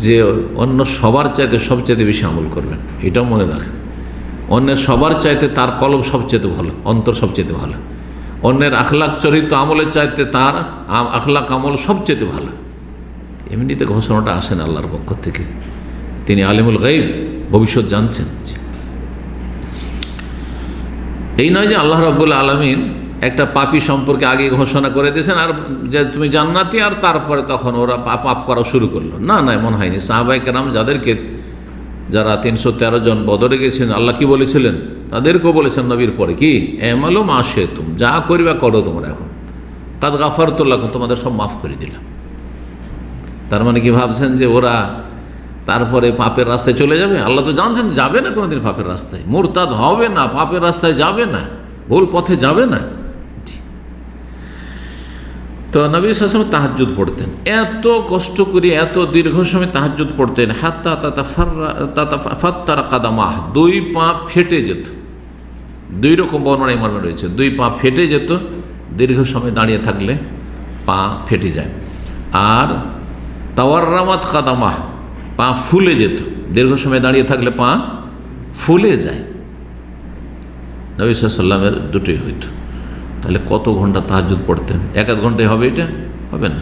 যে অন্য সবার চাইতে সবচাইতে বেশি আমল করবেন। এটাও মনে রাখেন, অন্যের সবার চাইতে তার কলব সবচেয়ে ভালো, অন্তর সবচেয়ে ভালো। অন্যের আখলাক চরিত্র আমলের চাইতে তার আখলাক আমল সবচেয়ে ভালো। এমনিতে ঘোষণাটা আসেন আল্লাহর পক্ষ থেকে, তিনি আলিমুল গায়ব, ভবিষ্যৎ জানছেন। এই নয় যে আল্লাহ রাব্বুল আলামিন একটা পাপী সম্পর্কে আগে ঘোষণা করে দিয়েছেন আর যে তুমি জান্নাতি, আর তারপরে তখন ওরা পাপ করা শুরু করলো। না না, এমন হয়নি। সাহাবায়ে কেরাম যাদেরকে, যারা 313 জন বদরে গেছেন, আল্লাহ কি বলেছিলেন? তাদেরকেও বলেছেন নবীর পরে কি, এমালু মা শিতুম, যা করবা করো তোমরা, এখন কাদ গাফারতু লাকুম, তোমাদের সব মাফ করে দিলাম। তার মানে কি ভাবছেন যে ওরা তারপরে পাপের রাস্তায় চলে যাবে? আল্লাহ তো জানছেন যাবে না কোনোদিন পাপের রাস্তায়, মুরতাদ হবে না, পাপের রাস্তায় যাবে না, ভুল পথে যাবে না। তো নবী সাল্লাল্লাহু আলাইহি ওয়াসাল্লাম তাহাজ্জুদ পড়তেন, এত কষ্ট করে এত দীর্ঘ সময় তাহাজ্জুদ পড়তেন। হাত্তা তাতাফাত্তারা কাদামাহ, দুই পা ফেটে যেত। দুই রকম বর্ণনা এই মর্মে রয়েছে, দুই পা ফেটে যেত, দীর্ঘ সময় দাঁড়িয়ে থাকলে পা ফেটে যায়। আর তাওয়াররামাত কাদামাহ, পা ফুলে যেত, দীর্ঘ সময় দাঁড়িয়ে থাকলে পা ফুলে যায়। নবী সাল্লাল্লাহু আলাইহি ওয়াসাল্লামের দুটোই হইত। তাহলে কত ঘন্টা তাহাজ্জুদ পড়তেন? এক ঘন্টায় হবে? এটা হবে না।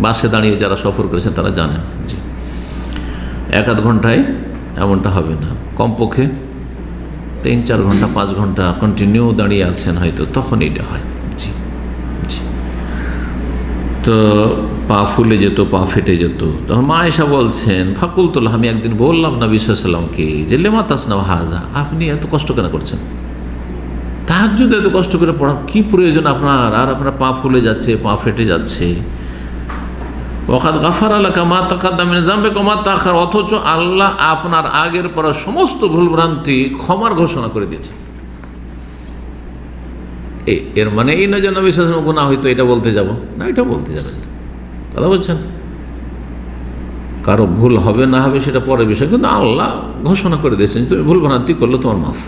বাসে দাঁড়িয়ে যারা সফর করেছেন তারা জানেন যে এক ঘন্টায় এমনটা হবে না, কমপক্ষে 3-4 ঘন্টা 5 ঘন্টা কন্টিনিউ দাঁড়িয়ে আছেন হয়তো, তখন এটা হয়। জি জি। তো পা ফুলে যেত, পা ফেটে যেত। তখন মা আয়েশা বলছেন, ফাকুলতুল্লাহ, আমি একদিন বললাম নবী সাল্লাল্লাহু আলাইহি ওয়াসাল্লামকে যে লিমা তাসনাউ হাযা, আপনি এত কষ্ট কেন করছেন? তাহাজ্জুদ এত কষ্ট করে পড়া কি প্রয়োজন আপনার? আর আপনার পা ফুলে যাচ্ছে, পা ফেটে যাচ্ছে। ওয়াকাদ গাফারা লাকা মা তাকাদ্দাম মিন যামবিকা ওয়া মা তাআখার, অথচ আল্লাহ আপনার আগের পড়া সমস্ত ভুলভ্রান্তি ক্ষমার ঘোষণা করে দিয়েছে। এর মানে এই নয় যে নবী সাল্লাল্লাহু আলাইহি ওয়াসাল্লাম গুনাহ হইতো এটা বলতে যাব না, এটা বলতে যাবেন না, কথা বলছেন। কারো ভুল হবে না হবে সেটা পরের বিষয়, কিন্তু আল্লাহ ঘোষণা করে দিয়েছেন তুমি ভুলভ্রান্তি করলে তোমার মাফ।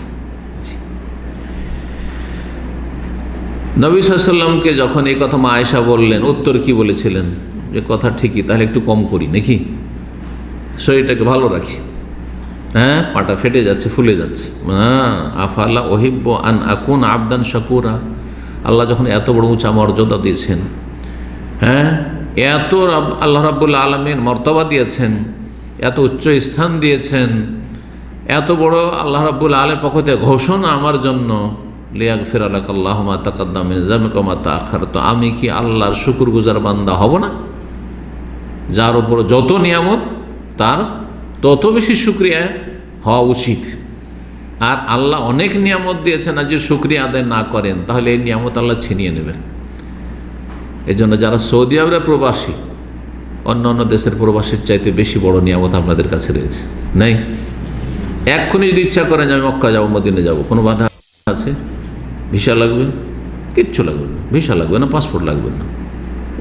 নবী সাল্লাল্লাহু আলাইহি ওয়াসাল্লামকে যখন এই কথা মা আয়েশা বললেন, উত্তর কি বলেছিলেন? যে কথা ঠিকই, তাহলে একটু কম করি নাকি, শরীরটাকে ভালো রাখি। হ্যাঁ, পাটা ফেটে যাচ্ছে, ফুলে যাচ্ছে। আফালা ওহিব্বু আন আকুন আবদান শাকুরা, আল্লাহ যখন এত বড় উঁচা মর্যাদা দিয়েছেন, হ্যাঁ, এত আল্লাহ রাব্বুল আলামিন মর্তবা দিয়েছেন, এত উচ্চ স্থান দিয়েছেন, এত বড় আল্লাহ রাব্বুল আলামিনের পক্ষ থেকে ঘোষণা আমার জন্য, লিয়াগফিরা লাকাল্লাহু মা তাকাদ্দাম মিন যামবিকা ওয়া মা তাআখার, তো আমি কি আল্লাহর শুকরগুজার বান্দা হব না? যার উপর যত নিয়ামত তার তত বেশি শুকরিয়া হওয়া উচিত। আর আল্লাহ অনেক নিয়ামত দিয়েছেন, আর যে শুকরিয়া আদায় না করেন তাহলে এই নিয়ামত আল্লাহ ছিনিয়ে নেবেন। এই জন্য যারা সৌদি আরবের প্রবাসী, অন্য অন্য দেশের প্রবাসীর চাইতে বেশি বড় নিয়ামত আপনাদের কাছে রয়েছে, নাই? এক্ষুনি যদি ইচ্ছা করেন যে আমি মক্কা যাবো, মদিনা যাবো, কোনো বাধা আছে? ভিসা লাগবে? কিচ্ছু লাগবে না, ভিসা লাগবে না, পাসপোর্ট লাগবে না,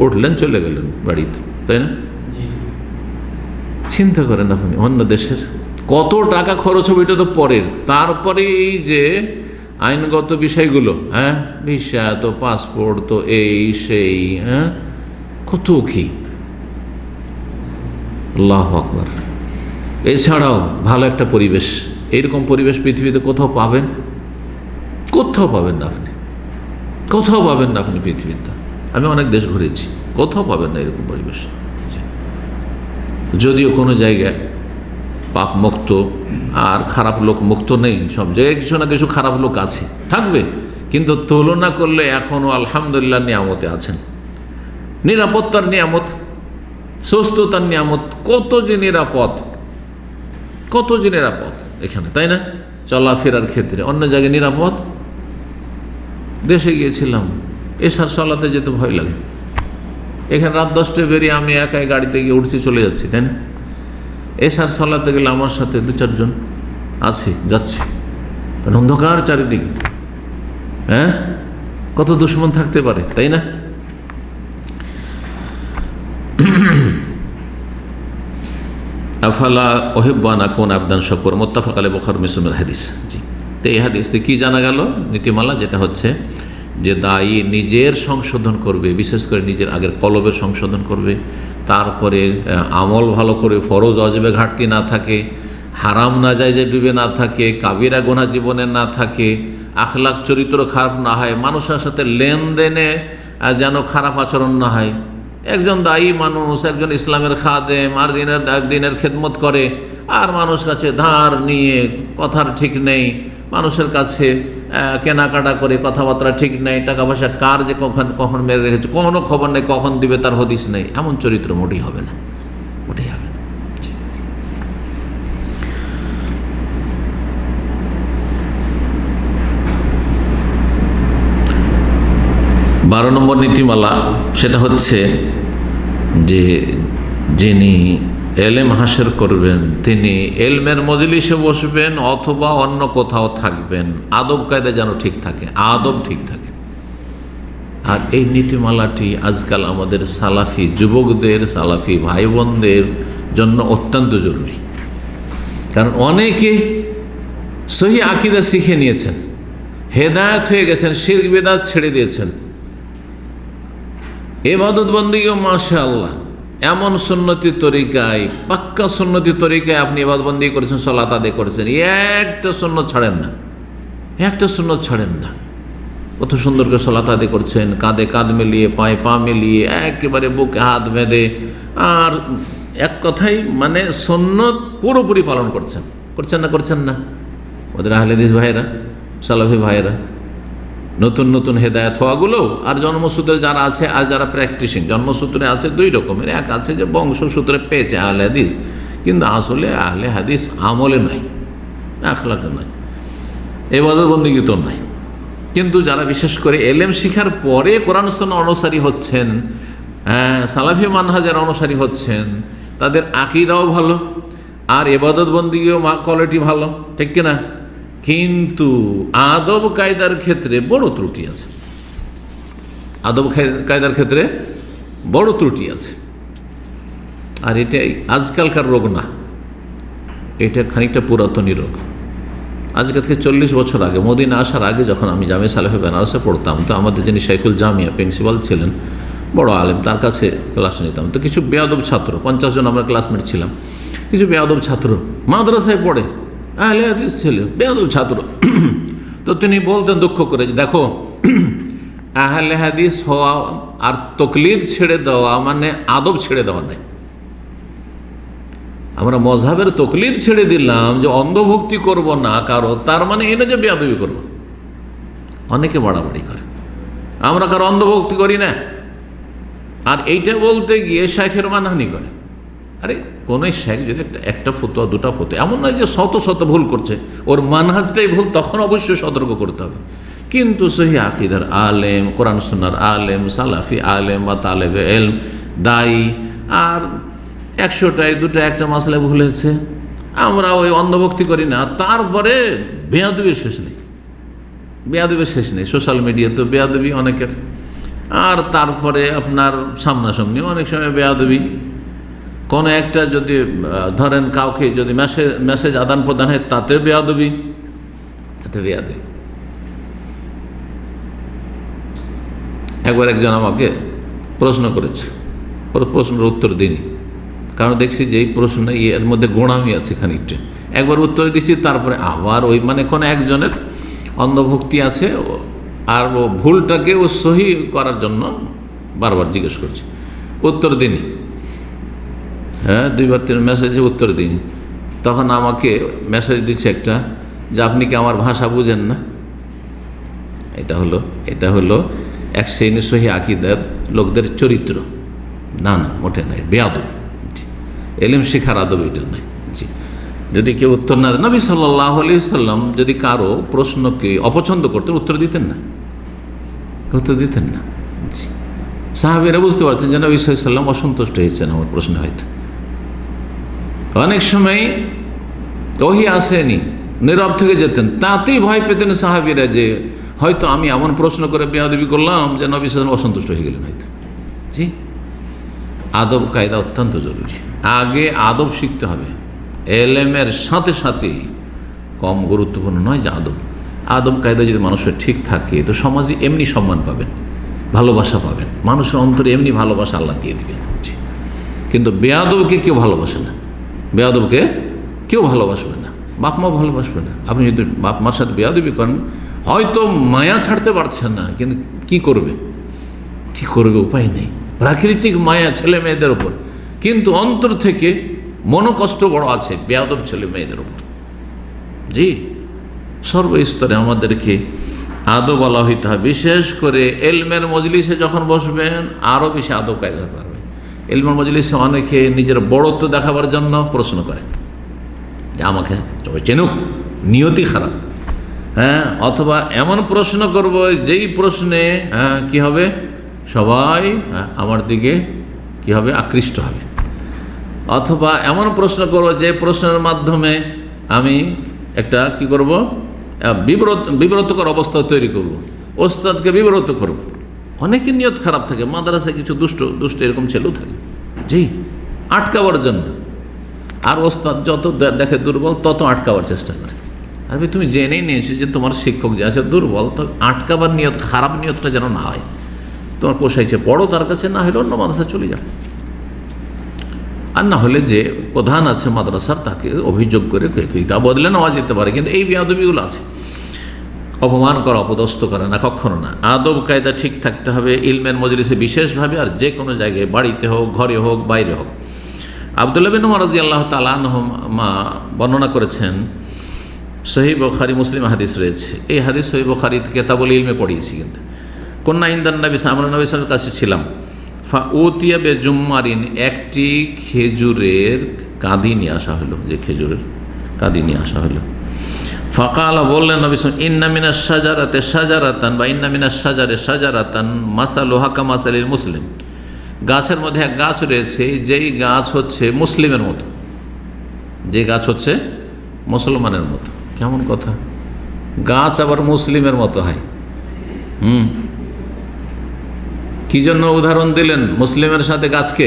উঠলেন চলে গেলেন বাড়িতে, তাই না? চিন্তা করেন আপনি অন্য দেশের কত টাকা খরচ হবে, এটা তো পরের। তারপরে এই যে আইনগত বিষয়গুলো, হ্যাঁ, ভিসা তো, পাসপোর্ট তো, এই সেই, হ্যাঁ, কত কি, আল্লাহু আকবার। এছাড়াও ভালো একটা পরিবেশ, এইরকম পরিবেশ পৃথিবীতে কোথাও পাবেন? কোথাও পাবেন না আপনি, কোথাও পাবেন না আপনি পৃথিবীতে। আমি অনেক দেশ ঘুরেছি, কোথাও পাবেন না এরকম পরিবেশ। যদিও কোনো জায়গায় পাপ মুক্ত আর খারাপ লোক মুক্ত নেই, সব জায়গায় কিছু না কিছু খারাপ লোক আছে, থাকবে, কিন্তু তুলনা করলে এখনও আলহামদুলিল্লাহ নিয়ামতে আছেন। নিরাপত্তার নিয়ামত, সুস্থতার নিয়ামত, কত যে নিরাপদ, কত যে নিরাপদ এখানে, তাই না? চলাফেরার ক্ষেত্রে অন্য জায়গায় নিরাপদ। দেশে গিয়েছিলাম, এশার সালাতে যেতে ভয় লাগে। এখানে রাত 10টায় বেরিয়ে আমি একাই গাড়িতে গিয়ে উঠছি, চলে যাচ্ছি, তাই না? এশার সালাতে গেলে আমার সাথে 2-4 জন আছে, যাচ্ছে, অন্ধকার চারিদিকে, হ্যাঁ, কত দুশ্মন থাকতে পারে, তাই না? আফালা ওহিব্বানা কোন আবদান শকুর, মুত্তাফাক আলাইহি বুখারী মুসলিমের হাদিস। জি, তো এই হাদিস থেকে কী জানা গেল? নীতিমালা যেটা হচ্ছে যে দায়ী নিজের সংশোধন করবে, বিশেষ করে নিজের আগের কলবের সংশোধন করবে, তারপরে আমল ভালো করে, ফরজ অজবে ঘাটতি না থাকে, হারাম না যায় যে ডুবে না থাকে, কাবিরা গুনাহ জীবনে না থাকে, আখলাক চরিত্র খারাপ না হয়, মানুষের সাথে লেনদেনে যেন খারাপ আচরণ না হয়। একজন দায়ী মানুষ, একজন ইসলামের খাদেম, আর দিনের খেদমত করে, আর মানুষ কাছে ধার নিয়ে, কথার ঠিক নেই, মানুষের কাছে কেনাকাটা করে, কথাবার্তা ঠিক নেই, টাকা পয়সা কার যে কখন মেরে রেখেছে কোনো খবর নেই, কখন দিবে তার হদিস নেই, এমন চরিত্র মোটেই হবে না, মোটেই হবে না। 12 নম্বর নীতিমালা, সেটা হচ্ছে যে যিনি এলেম হাসিল করবেন তিনি এলমের মজলিসে বসবেন অথবা অন্য কোথাও থাকবেন, আদব কায়দা যেন ঠিক থাকে, আদব ঠিক থাকে। আর এই নীতিমালাটি আজকাল আমাদের সালাফি যুবকদের, সালাফি ভাই বোনদের জন্য অত্যন্ত জরুরি। কারণ অনেকে সহি আকীদা শিখে নিয়েছেন, হেদায়েত হয়ে গেছেন, শিরক বিদআত ছেড়ে দিয়েছেন, ইবাদত বন্দেগীও মাশাআল্লাহ এমন সুন্নতি তরিকায়, পাক্কা সুন্নতি তরিকায় আপনি ইবাদত বন্দেগী করেছেন, সালাত আদায় করেছেন, একটা সুন্নত ছাড়েন না, একটা সুন্নত ছাড়েন না। কত সুন্দর করে সালাত আদায় করছেন, কাঁধে কাঁধ মিলিয়ে, পায়ে পা মিলিয়ে, একেবারে বুকে হাত বেঁধে, আর এক কথাই মানে সুন্নত পুরোপুরি পালন করছেন। করছেন না? করছেন না? ওদের আহলে হাদিস ভাইয়েরা, সালাফি ভাইয়েরা, নতুন নতুন হেদায়েত হওয়াগুলো, আর জন্মসূত্রে যারা আছে, আর যারা প্র্যাকটিসিং, জন্মসূত্রে আছে 2 রকমের। এক আছে যে বংশসূত্রে পেয়েছে আহলে হাদিস, কিন্তু আসলে আহলে হাদিস আমলে নাই, আখলাকে নাই, ইবাদত বন্দেগী তো নাই। কিন্তু যারা বিশেষ করে এলেম শিখার পরে কোরআন সুন্নাহ অনুসারী হচ্ছেন, সালাফি মানহাজের অনুসারী হচ্ছেন, তাদের আকীদাও ভালো আর ইবাদত বন্দেগীও কোয়ালিটি ভালো, ঠিক কিনা? কিন্তু আদব কায়দার ক্ষেত্রে বড় ত্রুটি আছে, আদব কায়দার ক্ষেত্রে বড় ত্রুটি আছে। আর এটাই আজকালকার রোগ না, এটা খানিকটা পুরাতনী রোগ। আজকে থেকে 40 বছর আগে, মদিনা আসার আগে, যখন আমি জামিয়া সালেহে বেনারসে পড়তাম, তো আমাদের যিনি শাইখুল জামিয়া প্রিন্সিপাল ছিলেন, বড় আলেম, তার কাছে ক্লাস নিতাম। তো কিছু বেয়াদব ছাত্র, 50 জন আমরা ক্লাসমেট ছিলাম, কিছু বেয়াদব ছাত্র মাদ্রাসায় পড়ে, আহলে হাদিস ছেলে, বেয়াদব ছাত্র। তো তিনি বলতেন দুঃখ করে, দেখো, আহলে হাদিস হওয়া আর তকলিদ ছেড়ে দেওয়া মানে আদব ছেড়ে দেওয়া নাই। আমরা মজহাবের তকলিদ ছেড়ে দিলাম যে অন্ধভক্তি করব না কারো, তার মানে এই না যে বেয়াদবি করব। অনেকে বাড়াবাড়ি করে, আমরা কারো অন্ধভক্তি করি না, আর এইটা বলতে গিয়ে শেখের মানহানি করে। আরে কোনো শেখ যদি একটা ফতোয়া, 2টা ফতোয়া, এমন নয় যে শত শত ভুল করছে, ওর মানহাজটাই ভুল, তখন অবশ্যই সতর্ক করতে হবে। কিন্তু সহি আকীদার আলেম, কোরআন সুন্নাহর আলেম, সালাফি আলেম বা তালেবে ইলম, দায়ী, আর 100টায় 2টা একটা মাসলা ভুল হয়েছে, আমরা ওই অন্ধভক্তি করি না, তারপরে বেয়াদবির শেষ নেই। বেয়াদবির শেষ নেই। সোশ্যাল মিডিয়া তো বেয়াদবি অনেকের, আর তারপরে আপনার সামনাসামনি অনেক সময় বেয়াদবি। কোনো একটা যদি ধরেন কাউকে যদি মেসেজ আদান প্রদান হয় তাতে বেয়াদবি, তাতে বেয়াদবি। একবার একজন আমাকে প্রশ্ন করেছে, ওর প্রশ্নের উত্তর দিইনি, কারণ দেখছি যে এই প্রশ্ন এর মধ্যে গোঁড়ামি আছে খানিকটা। একবার উত্তর দিচ্ছি, তারপরে আবার ওই মানে কোনো একজনের অন্ধভক্তি আছে, আর ও ভুলটাকে ও সহি করার জন্য বারবার জিজ্ঞেস করছে, উত্তর দিইনি। হ্যাঁ, 2-3 মেসেজে উত্তর দিন। তখন আমাকে মেসেজ দিচ্ছে একটা, যে আপনি কি আমার ভাষা বুঝেন না। এটা হলো এক শ্রেণী সহি আকীদার লোকদের চরিত্র। না না, মোটে নাই, বেয়াদব। এলেম শেখার আদব এটা নাই। জি, যদি কেউ উত্তর না দেয়, নবী সাল্লাল্লাহু আলাইহি ওয়াসাল্লাম যদি কারো প্রশ্নকে অপছন্দ করতেন উত্তর দিতেন না, উত্তর দিতেন না। জি, সাহাবীরা বুঝতে পারতেন যে নবী সাল্লাল্লাহু আলাইহি ওয়াসাল্লাম অসন্তুষ্ট হয়েছেন আমার প্রশ্নে। হয়তো অনেক সময় ওহী আসেনি, নীরব থেকে যেতেন, তাতেই ভয় পেতেন সাহাবীরা যে হয়তো আমি এমন প্রশ্ন করে বেয়াদবি করলাম যে নবী সাল্লাল্লাহু আলাইহি ওয়াসাল্লাম অসন্তুষ্ট হয়ে গেলেন হয়তো। জি, আদব কায়দা অত্যন্ত জরুরি। আগে আদব শিখতে হবে, এলেমের সাথে সাথেই। কম গুরুত্বপূর্ণ নয় যে আদব কায়দা যদি মানুষের ঠিক থাকে তো সমাজে এমনি সম্মান পাবেন, ভালোবাসা পাবেন, মানুষের অন্তরে এমনি ভালোবাসা আল্লাহ দিয়ে দিবেন। কিন্তু বেয়াদবকে কেউ ভালোবাসে না, বেয়াদবকে কেউ ভালোবাসবে না, বাপ মা ভালোবাসবে না। আপনি যদি বাপ মার সাথে বেয়াদবি করেন, হয়তো মায়া ছাড়তে পারছেন না, কিন্তু কি করবে উপায় নেই। প্রাকৃতিক মায়া ছেলে মেয়েদের ওপর, কিন্তু অন্তর থেকে মনোকষ্ট বড় আছে বেয়াদব ছেলে মেয়েদের ওপর। জি, সর্বস্তরে আমাদেরকে আদব বলা হইতে হয়। বিশেষ করে এলমের মজলিসে যখন বসবেন আরও বেশি আদব কায়দা থাকবে। এলমের মজলিসে অনেকে নিজের বড়ত্ব দেখাবার জন্য প্রশ্ন করে যে আমাকে সবাই চেনুক, নিয়তি খারাপ। হ্যাঁ, অথবা এমন প্রশ্ন করব যেই প্রশ্নে কি হবে, সবাই আমার দিকে কি হবে, আকৃষ্ট হবে। অথবা এমন প্রশ্ন করব যে প্রশ্নের মাধ্যমে আমি একটা কি করব, বিব্রতকর অবস্থা তৈরি করব, ওস্তাদকে বিব্রত করব। অনেকের নিয়ত খারাপ থাকে, মাদ্রাসায় কিছু দুষ্ট এরকম ছেলেও থাকে, জি, আটকাবার জন্য। আর ওস্তাদ যত দেখে দুর্বল তত আটকাবার চেষ্টা করে। আর তুমি জেনেই নিয়েছো যে তোমার শিক্ষক যে আছে দুর্বল, তো আটকাবার নিয়ত, খারাপ নিয়তটা যেন না হয়। তোমার পোষাইছে পড়ো তার কাছে, না হলে অন্য মাদ্রাসায় চলে যাও। আর না হলে যে প্রধান আছে মাদ্রাসার তাকে অভিযোগ করে তা বদলে নেওয়া যেতে পারে। কিন্তু এই বেয়াদবিগুলো আছে, অপমান করা, অপদস্থ করা না, কখনো না। আদব কায়দা ঠিক থাকতে হবে ইলমের মজলিসে বিশেষভাবে, আর যে কোনো জায়গায়, বাড়িতে হোক, ঘরে হোক, বাইরে হোক। আব্দুল্লাহ বিন উমর রাদিয়াল্লাহু তাআলা আনহুমা বর্ণনা করেছেন, সহিহ বুখারী মুসলিম হাদিস রয়েছে। এই হাদিস সহিহ বুখারী কিতাবুল ইলমে পড়িয়েছি। কিন্তু কন্যা ইনদান নবী, আমরা নবী সাল্লাল্লাহু আলাইহি ওয়াসাল্লামের কাছে ছিলাম। ফাউতিয়া বেজুম্মারিন, একটি খেজুরের কাঁদি নিয়ে আসা হলো, যে খেজুরের কাঁদি নিয়ে আসা হলো। ফাকালা, বললেন নবী সাল্লাল্লাহু আলাইহি ওয়াসাল্লাম, ইন্না মিনাশ শাজারাতে শাজারাতান বা ইন্না মিনাশ শাজারে শাজারাতান মাসালুহা কামাসালিল মুসলিম। গাছের মধ্যে এক গাছ রয়েছে, যেই গাছ হচ্ছে মুসলিমের মতো, যে গাছ হচ্ছে মুসলমানের মতো। কেমন কথা, গাছ আবার মুসলিমের মতো হয়? কি জন্য উদাহরণ দিলেন মুসলিমের সাথে গাছকে,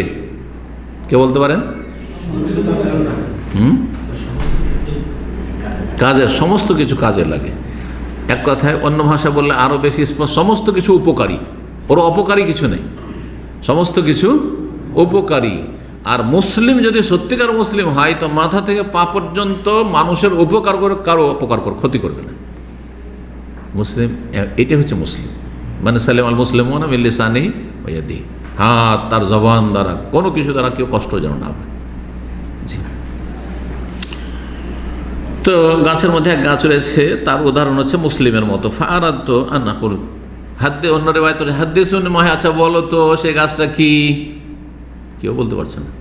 কে বলতে পারেন? কাজের, সমস্ত কিছু কাজে লাগে। এক কথায়, অন্য ভাষা বললে আরো বেশি স্পষ্ট, সমস্ত কিছু উপকারী, ওর অপকারী কিছু নেই, সমস্ত কিছু উপকারী। আর মুসলিম যদি সত্যিকার মুসলিম হয় তো মাথা থেকে পা পর্যন্ত মানুষের উপকার করে, কারো অপকার করে, ক্ষতি করবে না। মুসলিম, এটা হচ্ছে মুসলিম। মানে সালেম আল মুসলিমুনা মিন লিসানিহি ওয়া ইয়াদিহি, হাত তার জবান দ্বারা, কোনো কিছু দ্বারা কেউ কষ্ট যেন না পায়। জি, তো গাছের মধ্যে এক গাছ রয়েছে, তার উদাহরণ হচ্ছে মুসলিমের মতো। ফাআরাদতু আন আকুল হাদ্দে, অন্য রিওয়ায়াত হাদ্দিসুন মহে, আচ্ছা বলো তো সেই গাছটা কি? কেউ বলতে পারছে না।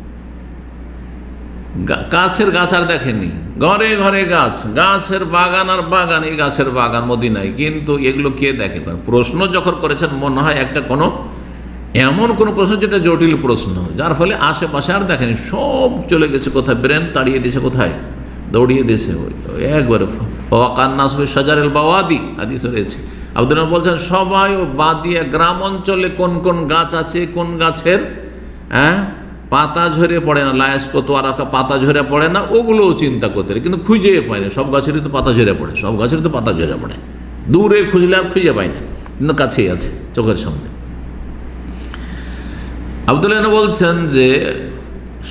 গাছের গাছ আর দেখেনি, ঘরে ঘরে গাছ, গাছের বাগান আর বাগান, এই গাছের বাগান মদিনায়, কিন্তু এগুলো কে দেখে? প্রশ্ন যখন করেছেন মনে হয় একটা কোনো এমন কোনো প্রশ্ন যেটা জটিল প্রশ্ন, যার ফলে আশেপাশে আর দেখেনি, সব চলে গেছে কোথায়, ব্রেন তাড়িয়ে দিয়েছে, কোথায় দৌড়িয়ে দিয়েছে, একবারে ওয়াকান নাস ফি শাজারিল বাওয়াদি, হাদিসে রয়েছে। আব্দুল্লাহ বলছেন সবাই ও বাদিয়া গ্রাম অঞ্চলে কোন কোন গাছ আছে, কোন গাছের পাতা ঝরে পড়ে না, লায়াস কত আরাকা পাতা ঝরে পড়ে না, ওগুলোও চিন্তা করতে, কিন্তু খুঁজে পায় না। সব গাছেরই তো পাতা ঝরে পড়ে, সব গাছেরই তো পাতা ঝরে পড়ে, দূরে খুঁজলে আর খুঁজে পায় না, কিন্তু কাছেই আছে চোখের সামনে। আব্দুল্লাহ বলছেন যে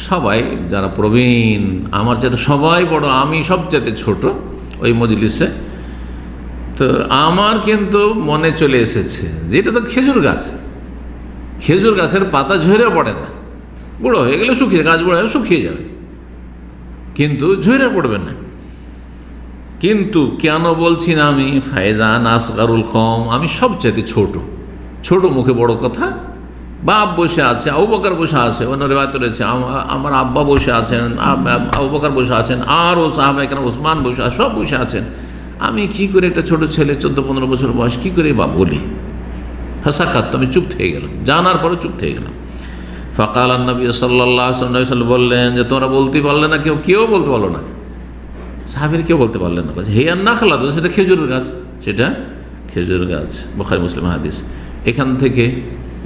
সবাই যারা প্রবীণ, আমার চাইতে সবাই বড়, আমি সবচাইতে ছোট ওই মজলিসে, তো আমার কিন্তু মনে চলে এসেছে যে এটা তো খেজুর গাছ, খেজুর গাছের পাতা ঝরে পড়ে না, বুড়ো হয়ে গেলে শুকিয়ে, গাছ বুড়ো হয়ে শুকিয়ে যাবে, কিন্তু ঝরে পড়বে না। কিন্তু কেন বলছি না আমি ফায়দান আসগারুল কওম, আমি সবচাইতে ছোট, ছোট মুখে বড় কথা। বাপ বসে আছে, আবু বকর বসে আছে, অন্য রিওয়ায়াতে রয়েছে আমার আব্বা বসে আছেন, আবু বকর বসে আছেন, আরও সাহাবায়ে কেরাম ওসমান বসে আছে, সব বসে আছেন, আমি কি করে একটা ছোট ছেলে 14-15 বছর বয়স কি করে বা বলি? ফাসাকাত, আমি চুপ থেকে গেলাম, জানার পরে চুপ থেকে গেলাম। ফাকাল নবী সাল্লাল্লাহু আলাইহি ওয়াসাল্লাম বললেন যে তোমরা বলতে পারলে না, কেউ বলতে পারলো না, সাহাবীরা কেউ বলতে পারলেন না। হেয়ান নাখলা, তো সেটা খেজুর গাছ, সেটা খেজুর গাছ, বুখারী মুসলিম হাদিস। এখান থেকে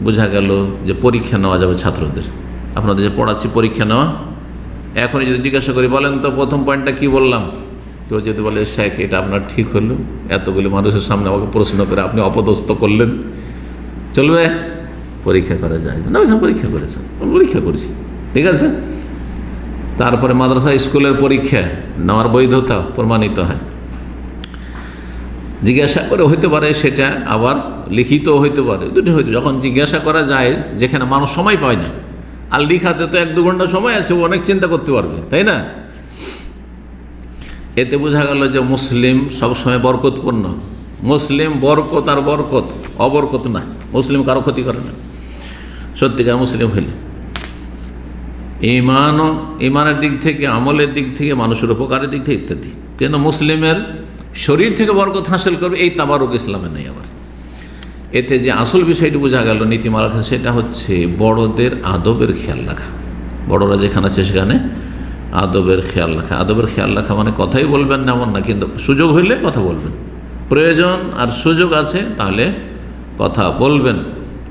বোঝা গেল যে পরীক্ষা নেওয়া যাবে ছাত্রদের। আপনাদের যে পড়াচ্ছি পরীক্ষা নেওয়া, এখনই যদি জিজ্ঞাসা করি বলেন তো প্রথম পয়েন্টটা কি বললাম, কেউ যদি বলে শেখ এটা আপনার ঠিক হলো, এতগুলি মানুষের সামনে আমাকে প্রশ্ন করে আপনি অপদস্থ করলেন, চলবে? পরীক্ষা করা যায় না, আমি পরীক্ষা করেছি, পরীক্ষা করছি, ঠিক আছে। তারপরে মাদ্রাসা স্কুলের পরীক্ষা নেওয়ার বৈধতা প্রমাণিত হয়, জিজ্ঞাসা করে হইতে পারে, সেটা আবার লিখিত হইতে পারে, দুটি হইতে। যখন জিজ্ঞাসা করা যায়, যেখানে মানুষ সময় পায় না, আর লিখাতে তো 1-2 ঘন্টা সময় আছে, ও অনেক চিন্তা করতে পারবে, তাই না? এতে বোঝা গেল যে মুসলিম সবসময় বরকতপূর্ণ, মুসলিম বরকত আর বরকত, অবরকত না। মুসলিম কারো ক্ষতি করে না সত্যিকার মুসলিম হইলে। ইমানের দিক থেকে, আমলের দিক থেকে, মানুষের উপকারের দিক থেকে ইত্যাদি। কিন্তু মুসলিমের শরীর থেকে বরকত হাসিল করবে, এই তাবারুক ইসলামে নেই। আবার এতে যে আসল বিষয়টি বোঝা গেল নীতিমালা, সেটা হচ্ছে বড়দের আদবের খেয়াল রাখা। বড়রা যেখানে আছে সেখানে আদবের খেয়াল রাখা। আদবের খেয়াল রাখা মানে কথাই বলবেন না এমন না, কিন্তু সুযোগ হইলে কথা বলবেন, প্রয়োজন আর সুযোগ আছে তাহলে কথা বলবেন,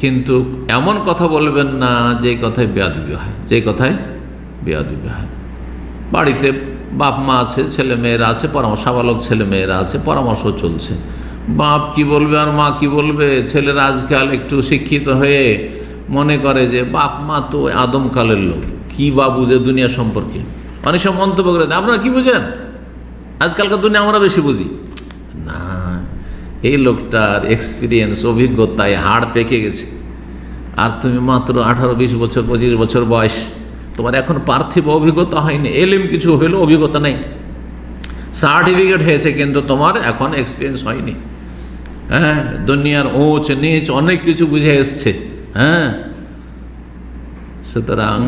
কিন্তু এমন কথা বলবেন না যেই কথায় বেয়াদবি হয়, যেই কথায় বেয়াদবি হয়। বাড়িতে বাপ মা আছে, ছেলে মেয়েরা আছে, সাবালক ছেলে মেয়েরা আছে, পরামর্শ চলছে, বাপ কি বলবে আর মা কি বলবে। ছেলেরা আজকাল একটু শিক্ষিত হয়ে মনে করে যে বাপ মা তো আদমকালের লোক, কি বা বুঝে দুনিয়া সম্পর্কে, অনেক সব মন্তব্য করে দেয়, আপনারা কি বুঝেন, আজকালকার দুনিয়া আমরা বেশি বুঝি না। এই লোকটার এক্সপিরিয়েন্স, অভিজ্ঞতায় হাড় পেকে গেছে, আর তুমি মাত্র 18-20 বছর 25 বছর বয়স, তোমার এখন পার্থিব অভিজ্ঞতা হয়নি, এলিম কিছু হইলেও অভিজ্ঞতা নেই, সার্টিফিকেট হয়েছে কিন্তু তোমার এখন এক্সপিরিয়েন্স হয়নি। হ্যাঁ, দুনিয়ার উঁচ নিচ অনেক কিছু বুঝে এসছে। হ্যাঁ, সুতরাং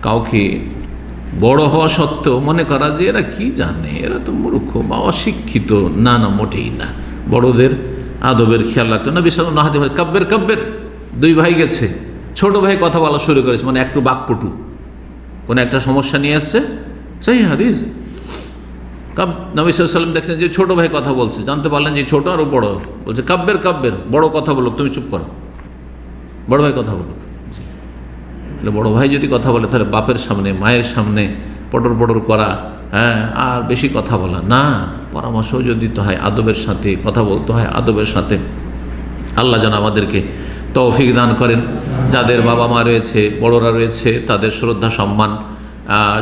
কাউকে বড় হওয়া সত্ত্বেও মনে করা যে এরা কি জানে, এরা তো মূর্খ বা অশিক্ষিত, না না, মোটেই না। বড়দের আদবের খেয়াল রাখতো না। বিশাল নাহাদি ভাই কাব্যের 2 ভাই গেছে, ছোট ভাই কথা বলা শুরু করেছে, মানে একটু বাকপটু, কোনো একটা সমস্যা নিয়ে আসছে, সেই হাদিস নবী সাল্লাল্লাহু আলাইহি ওয়াসাল্লাম দেখলেন যে ছোট ভাই কথা বলছে, জানতে পারলেন যে ছোট আর বড়, বলছে কাব্যের বড় কথা বলো, তুমি চুপ করো, বড় ভাই কথা বলো। বড় ভাই যদি কথা বলে তাহলে বাপের সামনে মায়ের সামনে পটর করা, হ্যাঁ, আর বেশি কথা বলা না। পরামর্শ যদি দিতে হয় আদবের সাথে, কথা বলতে হয় আদবের সাথে। আল্লাহ যেন আমাদেরকে তৌফিক দান করেন। যাদের বাবা মা রয়েছে, বড়রা রয়েছে, তাদের শ্রদ্ধা সম্মান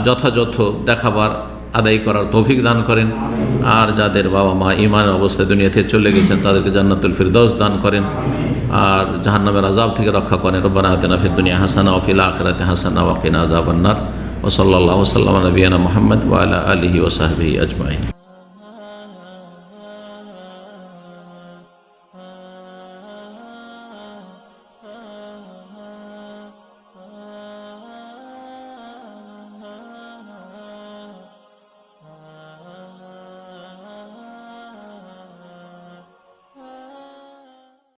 যথাযথ দেখাবার, আদায় করার তৌফিক দান করেন। আর যাদের বাবা মা ঈমানের অবস্থায় দুনিয়া থেকে চলে গেছেন, তাদেরকে জান্নাতুল ফিরদৌস দান করেন, আর জাহান্নামের আযাব থেকে রক্ষা করেন। রব্বানা আতিনা ফিদ দুনিয়া হাসানা ওয়া ফিল আখিরাতি হাসানা ওয়া কিনা আযাবান নার। ওয়া সাল্লাল্লাহু ওয়া সাল্লামা আলা নবিয়িনা মুহাম্মদ ওয়া আলা আলিহি ওয়া সাহবিহি আজমাইন।